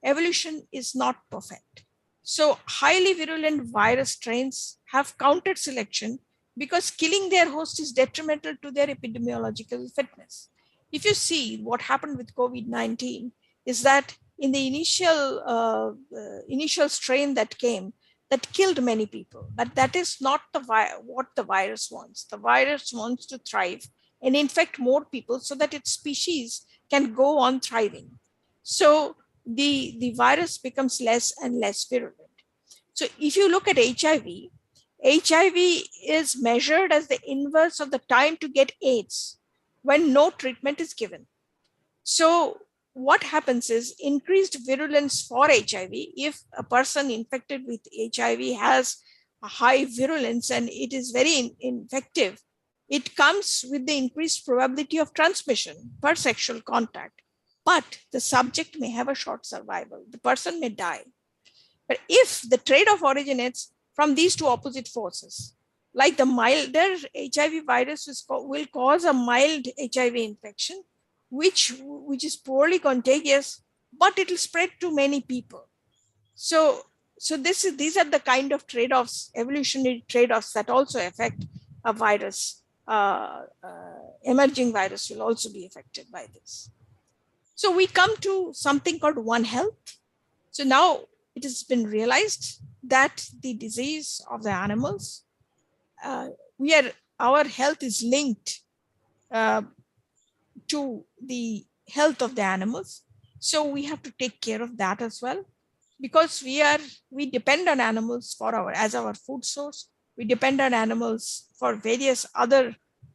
Evolution is not perfect. So highly virulent virus strains have countered selection because killing their host is detrimental to their epidemiological fitness. If you see what happened with COVID-19 is that in the initial strain that came, that killed many people, but that is not what the virus wants. The virus wants to thrive and infect more people so that its species can go on thriving. So the virus becomes less and less virulent. So if you look at HIV is measured as the inverse of the time to get AIDS when no treatment is given. So what happens is increased virulence for HIV. If a person infected with HIV has a high virulence and it is very infective, it comes with the increased probability of transmission per sexual contact. But the subject may have a short survival. The person may die. But if the trade-off originates from these two opposite forces, like the milder HIV virus will cause a mild HIV infection, which is poorly contagious, but it will spread to many people. So these are the kind of trade-offs, evolutionary trade-offs that also affect a virus. Emerging virus will also be affected by this. So we come to something called One Health. So now it has been realized that the disease of the animals, our health is linked to the health of the animals. So we have to take care of that as well, because we depend on animals as our food source. We depend on animals for various other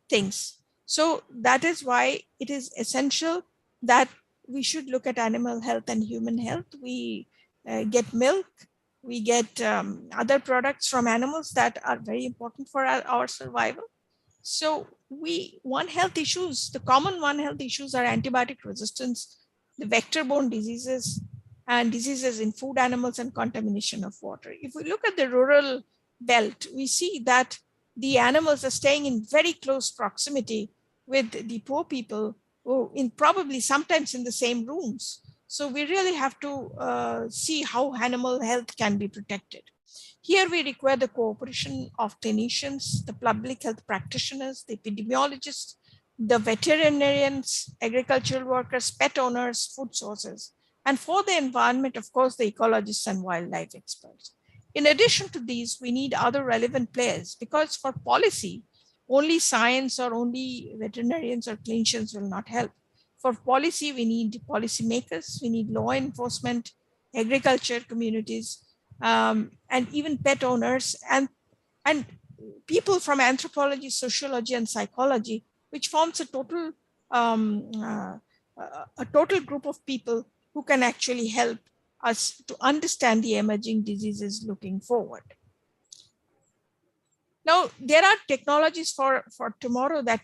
things. So that is why it is essential that we should look at animal health and human health. We get milk, we get other products from animals that are very important for our survival. So One Health issues, the common One Health issues are antibiotic resistance, the vector-borne diseases, and diseases in food animals and contamination of water. If we look at the rural belt, we see that the animals are staying in very close proximity with the poor people, who probably sometimes in the same rooms. So we really have to see how animal health can be protected. Here we require the cooperation of clinicians, the public health practitioners, the epidemiologists, the veterinarians, agricultural workers, pet owners, food sources, and for the environment, of course, the ecologists and wildlife experts. In addition to these, we need other relevant players, because for policy, only science or only veterinarians or clinicians will not help. For policy, we need policymakers, we need law enforcement, agriculture communities, and even pet owners and people from anthropology, sociology, and psychology, which forms a total group of people who can actually help us to understand the emerging diseases looking forward. Now, there are technologies for tomorrow there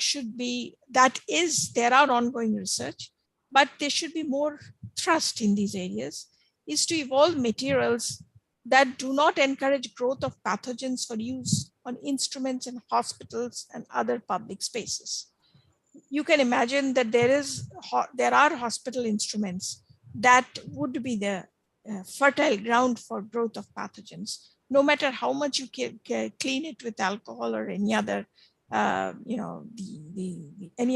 are ongoing research, but there should be more thrust in these areas, is to evolve materials that do not encourage growth of pathogens for use on instruments in hospitals and other public spaces. You can imagine that there are hospital instruments that would be the fertile ground for growth of pathogens, no matter how much you clean it with alcohol or any other, any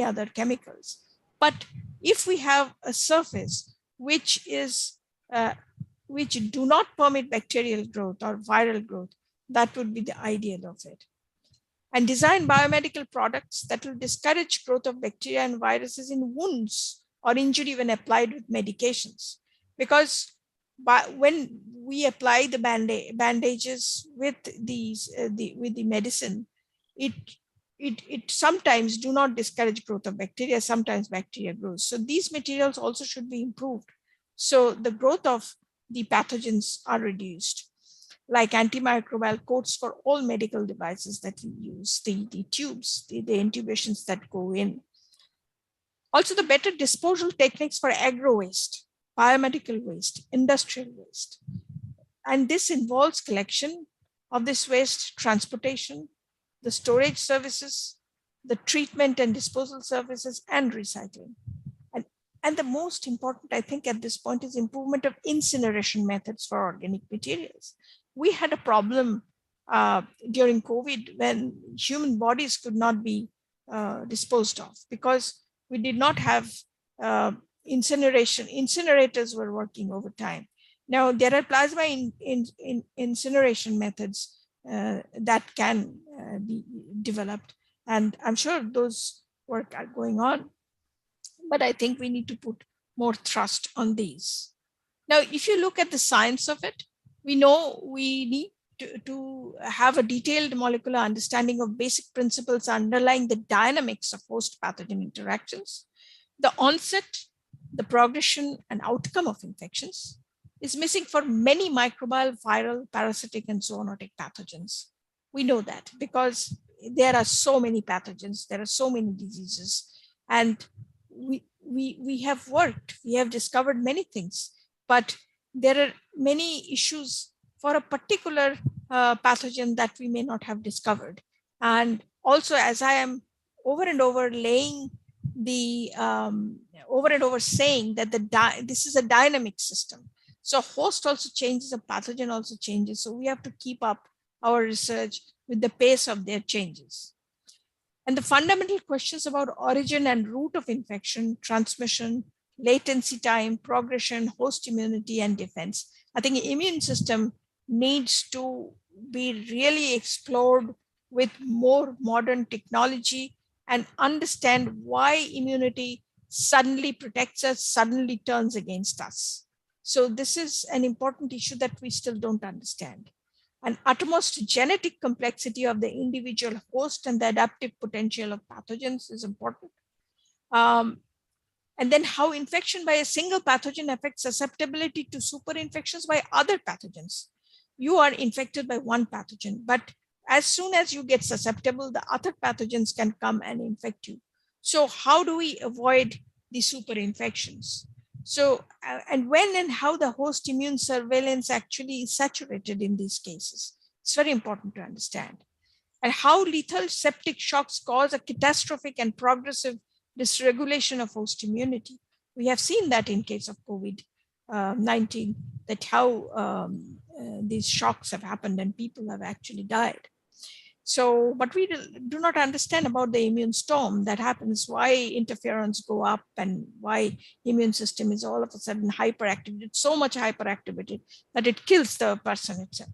other chemicals. But if we have a surface which do not permit bacterial growth or viral growth, that would be the ideal of it. And design biomedical products that will discourage growth of bacteria and viruses in wounds or injury when applied with medications. Because when we apply the bandages with the medicine, it sometimes do not discourage growth of bacteria, sometimes bacteria grows. So these materials also should be improved, so the growth of the pathogens are reduced, like antimicrobial coats for all medical devices that we use, the tubes, the intubations that go in. Also, the better disposal techniques for agro waste, biomedical waste, industrial waste. And this involves collection of this waste, transportation, the storage services, the treatment and disposal services, and recycling. And the most important, I think, at this point is improvement of incineration methods for organic materials. We had a problem during COVID when human bodies could not be disposed of because we did not have incineration. Incinerators were working over time. Now, there are plasma incineration methods that can be developed, and I'm sure those work are going on. But I think we need to put more thrust on these. Now, if you look at the science of it, we know we need to have a detailed molecular understanding of basic principles underlying the dynamics of host pathogen interactions. The onset, the progression, and outcome of infections is missing for many microbial, viral, parasitic, and zoonotic pathogens. We know that because there are so many pathogens, there are so many diseases, and we have worked, we have discovered many things, but there are many issues for a particular pathogen that we may not have discovered. And also, as I am over and over laying the, over and over saying that this is a dynamic system. So host also changes, a pathogen also changes. So we have to keep up our research with the pace of their changes. And the fundamental questions about origin and route of infection, transmission, latency time, progression, host immunity, and defense. I think the immune system needs to be really explored with more modern technology and understand why immunity suddenly protects us, suddenly turns against us. So this is an important issue that we still don't understand. An utmost genetic complexity of the individual host and the adaptive potential of pathogens is important. And then how infection by a single pathogen affects susceptibility to superinfections by other pathogens. You are infected by one pathogen, but as soon as you get susceptible, the other pathogens can come and infect you. So how do we avoid the superinfections? So, and when and how the host immune surveillance actually is saturated in these cases. It's very important to understand. And how lethal septic shocks cause a catastrophic and progressive dysregulation of host immunity. We have seen that in case of COVID-19, that how these shocks have happened and people have actually died. So, but we do not understand about the immune storm that happens, why interferons go up and why immune system is all of a sudden hyperactivated, so much hyperactivated that it kills the person itself.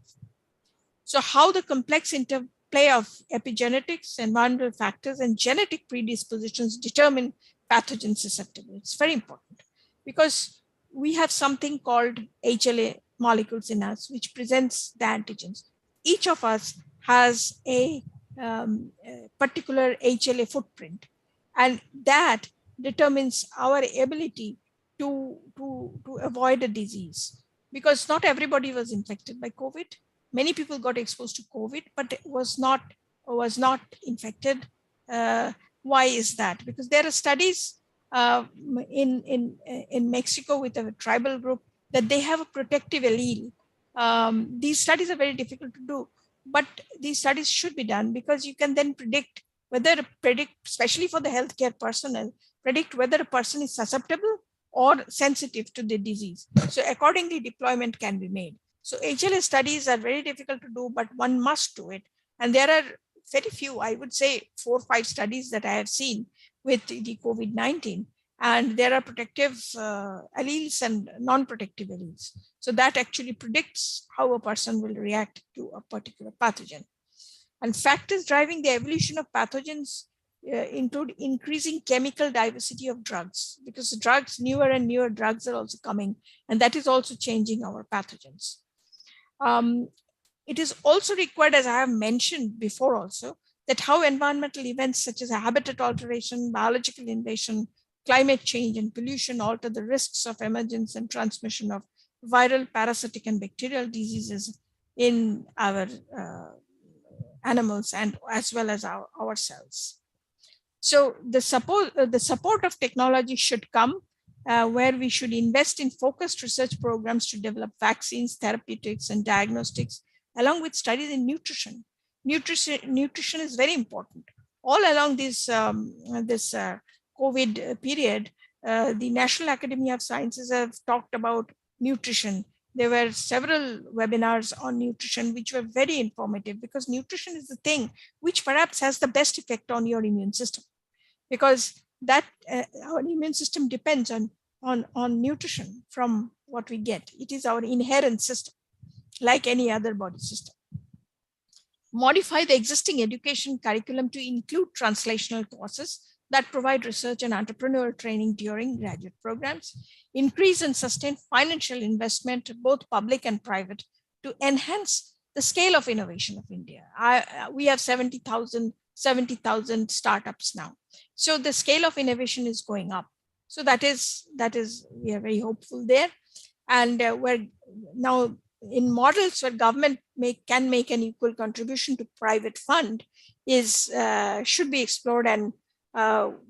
So how the complex interplay of epigenetics, environmental factors, and genetic predispositions determine pathogen susceptibility. It's very important because we have something called HLA molecules in us, which presents the antigens. Each of us has a particular HLA footprint, and that determines our ability to avoid a disease, because not everybody was infected by COVID. Many people got exposed to COVID, but was not infected. Why is that? Because there are studies in Mexico with a tribal group that they have a protective allele. These studies are very difficult to do, but these studies should be done because you can then predict, especially for the healthcare personnel, predict whether a person is susceptible or sensitive to the disease. So accordingly, deployment can be made. So HLA studies are very difficult to do, but one must do it. And there are very few, I would say 4 or 5 studies that I have seen with the COVID-19. And there are protective alleles and non-protective alleles. So that actually predicts how a person will react to a particular pathogen. And factors driving the evolution of pathogens include increasing chemical diversity of drugs, because the drugs, newer and newer drugs are also coming, and that is also changing our pathogens. It is also required, as I have mentioned before also, that how environmental events such as habitat alteration, biological invasion, climate change, and pollution alter the risks of emergence and transmission of viral, parasitic, and bacterial diseases in our animals and as well as ourselves. So the support of technology should come where we should invest in focused research programs to develop vaccines, therapeutics, and diagnostics, along with studies in nutrition. Nutrition is very important. All along this COVID period, the National Academy of Sciences have talked about nutrition. There were several webinars on nutrition, which were very informative, because nutrition is the thing which perhaps has the best effect on your immune system, because that our immune system depends on nutrition from what we get. It is our inherent system, like any other body system. Modify the existing education curriculum to include translational courses that provide research and entrepreneurial training during graduate programs. Increase and sustain financial investment, both public and private, to enhance the scale of innovation of India. We have 70,000 startups now. So the scale of innovation is going up. So that is we are very hopeful there. And we're now in models where government can make an equal contribution to private fund should be explored and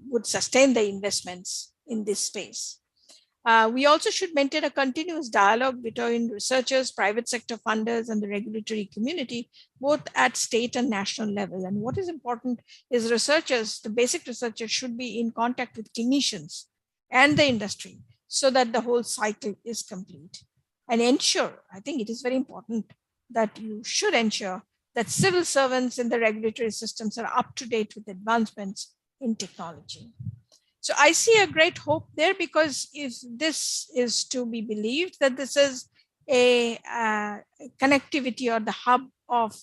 would sustain the investments in this space. We also should maintain a continuous dialogue between researchers, private sector funders, and the regulatory community, both at state and national level. And what is important is researchers, the basic researchers, should be in contact with clinicians and the industry so that the whole cycle is complete. And ensure, I think it is very important that you should ensure that civil servants in the regulatory systems are up to date with advancements in technology. So I see a great hope there, because if this is to be believed, that this is a connectivity or the hub of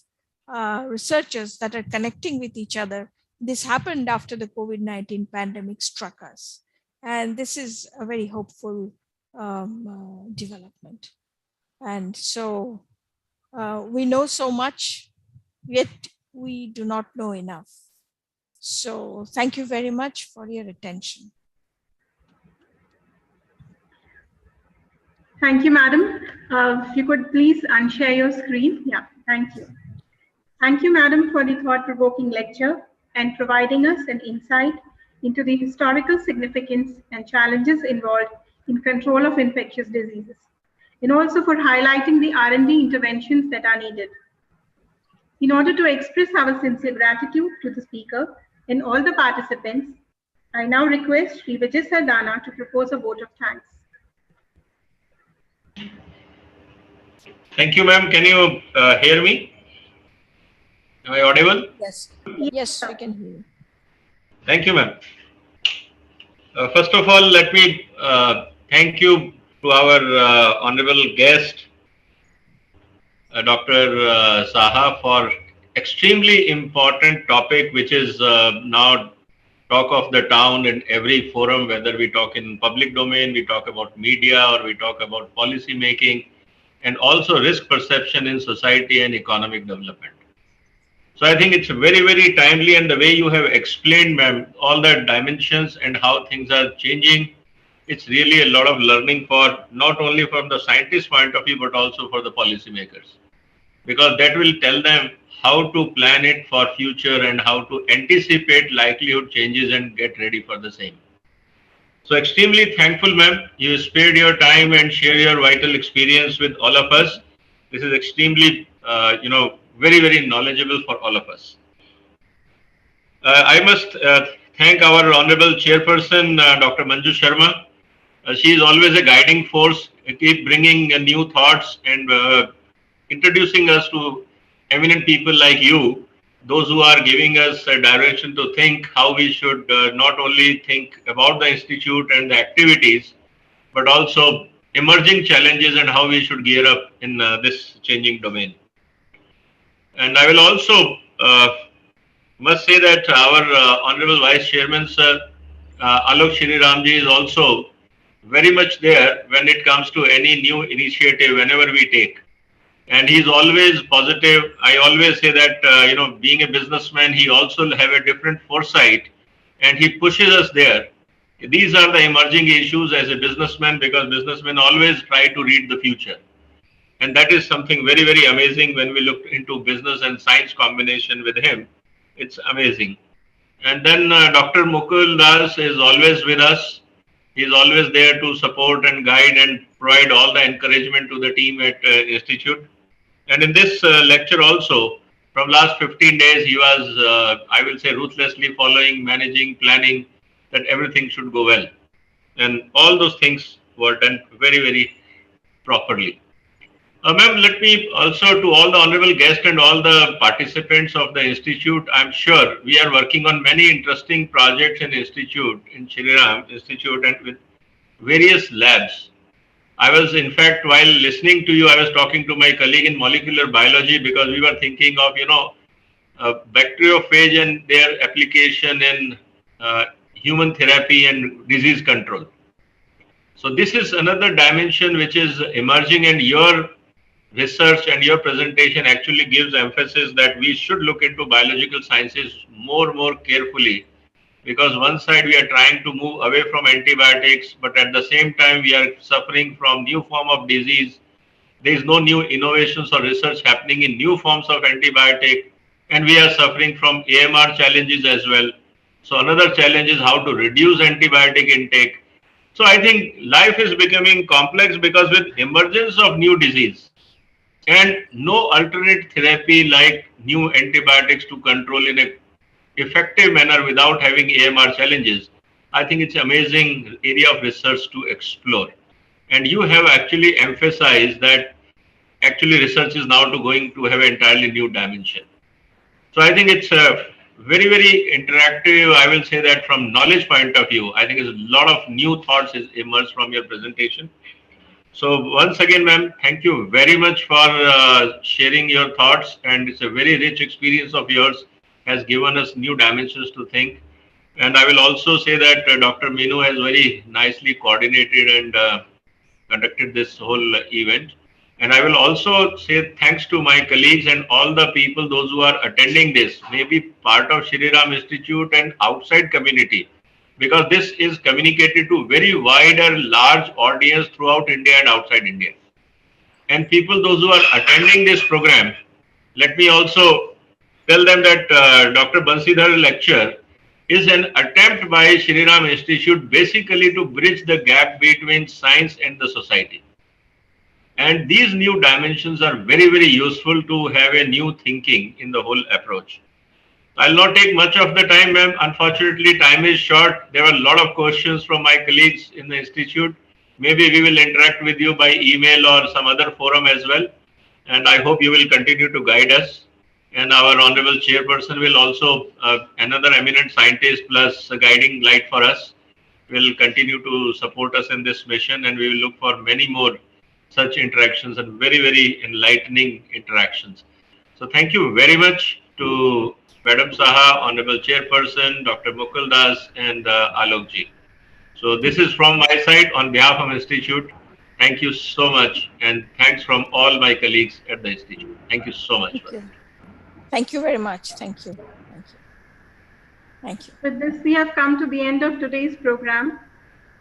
researchers that are connecting with each other. This happened after the COVID-19 pandemic struck us. And this is a very hopeful development. And so we know so much, yet we do not know enough. So thank you very much for your attention. Thank you, madam. If you could please unshare your screen. Yeah, thank you. Thank you, madam, for the thought-provoking lecture and providing us an insight into the historical significance and challenges involved in control of infectious diseases, and also for highlighting the R&D interventions that are needed. In order to express our sincere gratitude to the speaker and all the participants, I now request Sri Vijay Sardana to propose a vote of thanks. Thank you, ma'am. Can you hear me? Am I audible? Yes. Yes, we can hear you. Thank you, ma'am. First of all, let me thank you to our honorable guest, Dr. Saha, for extremely important topic, which is now talk of the town in every forum, whether we talk in public domain, we talk about media, or we talk about policy making, and also risk perception in society and economic development. So I think it's very, very timely, and the way you have explained, ma'am, all the dimensions and how things are changing, it's really a lot of learning for not only from the scientist point of view, but also for the policymakers, because that will tell them how to plan it for future and how to anticipate likelihood changes and get ready for the same. So extremely thankful, ma'am. You spared your time and share your vital experience with all of us. This is extremely, very, very knowledgeable for all of us. I must thank our honorable chairperson, Dr. Manju Sharma. She is always a guiding force, keep bringing new thoughts and introducing us to eminent people like you, those who are giving us a direction to think how we should not only think about the institute and the activities, but also emerging challenges and how we should gear up in this changing domain. And I will also must say that our honorable vice chairman, sir, Alok Shriramji, is also very much there when it comes to any new initiative whenever we take. And he's always positive. I always say that, being a businessman, he also have a different foresight and he pushes us there. These are the emerging issues as a businessman, because businessmen always try to read the future. And that is something very, very amazing when we look into business and science combination with him. It's amazing. And then Dr. Mukul Das is always with us. He's always there to support and guide and provide all the encouragement to the team at Institute. And in this lecture also, from last 15 days, he was, I will say, ruthlessly following, managing, planning that everything should go well. And all those things were done very, very properly. Ma'am, let me also to all the honorable guests and all the participants of the Institute, I'm sure we are working on many interesting projects in Institute, in Shriram Institute and with various labs. I was, in fact, while listening to you, I was talking to my colleague in molecular biology because we were thinking of, bacteriophage and their application in human therapy and disease control. So this is another dimension which is emerging, and your research and your presentation actually gives emphasis that we should look into biological sciences more carefully, because one side we are trying to move away from antibiotics, but at the same time we are suffering from new form of disease. There is no new innovations or research happening in new forms of antibiotic, and we are suffering from AMR challenges as well. So another challenge is how to reduce antibiotic intake. So I think life is becoming complex because with emergence of new disease and no alternate therapy like new antibiotics to control in a effective manner without having AMR challenges, I think it's an amazing area of research to explore. And you have actually emphasized that actually research is now going to have an entirely new dimension. So I think it's a very interactive. I will say that from knowledge point of view, I think a lot of new thoughts is emerged from your presentation. So once again, ma'am, thank you very much for sharing your thoughts, and it's a very rich experience of yours, has given us new dimensions to think. And I will also say that Dr. Meenu has very nicely coordinated and conducted this whole event. And I will also say thanks to my colleagues and all the people, those who are attending this, maybe part of Shri Ram Institute and outside community, because this is communicated to very wider, large audience throughout India and outside India. And people, those who are attending this program, let me also tell them that Dr. Bansi Dhar lecture is an attempt by Shri Ram Institute basically to bridge the gap between science and the society. And these new dimensions are very useful to have a new thinking in the whole approach. I'll not take much of the time, ma'am. Unfortunately, time is short. There were a lot of questions from my colleagues in the Institute. Maybe we will interact with you by email or some other forum as well. And I hope you will continue to guide us. And our Honorable Chairperson will also, another eminent scientist plus a guiding light for us, will continue to support us in this mission. And we will look for many more such interactions and very enlightening interactions. So thank you very much to Madam Saha, Honorable Chairperson, Dr. Mukul Das, and Alok ji. So this is from my side on behalf of Institute. Thank you so much, and thanks from all my colleagues at the Institute. Thank you so much. Thank you very much. Thank you. Thank you. With this, we have come to the end of today's program.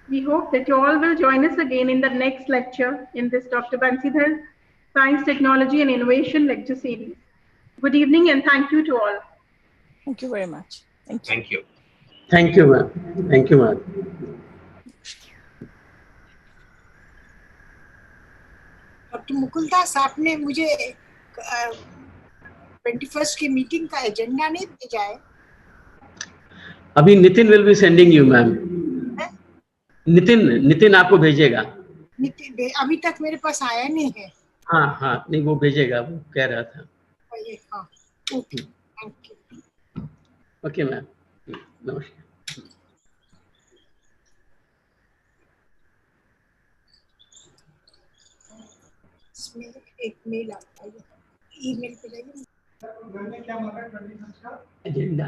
We hope that you all will join us again in the next lecture in this Dr. Bansi Dhar Science, Technology and Innovation lecture series. Good evening and thank you to all. Thank you very much. Thank you. Thank you, ma'am. Thank you, ma'am. Doctor Mukul Das, आपने मुझे 21st की meeting का agenda नहीं भेजा है? अभी Nitin will be sending you ma'am. Nitin आपको भेजेगा. नितिन अभी तक मेरे पास आया नहीं है. हाँ नहीं, वो भेजेगा, वो कह रहा था. हाँ, okay, thank you. Okay ma'am, नमस्कार. इसमें एक मेल आता है, ईमेल पे जाइए. एजेंडा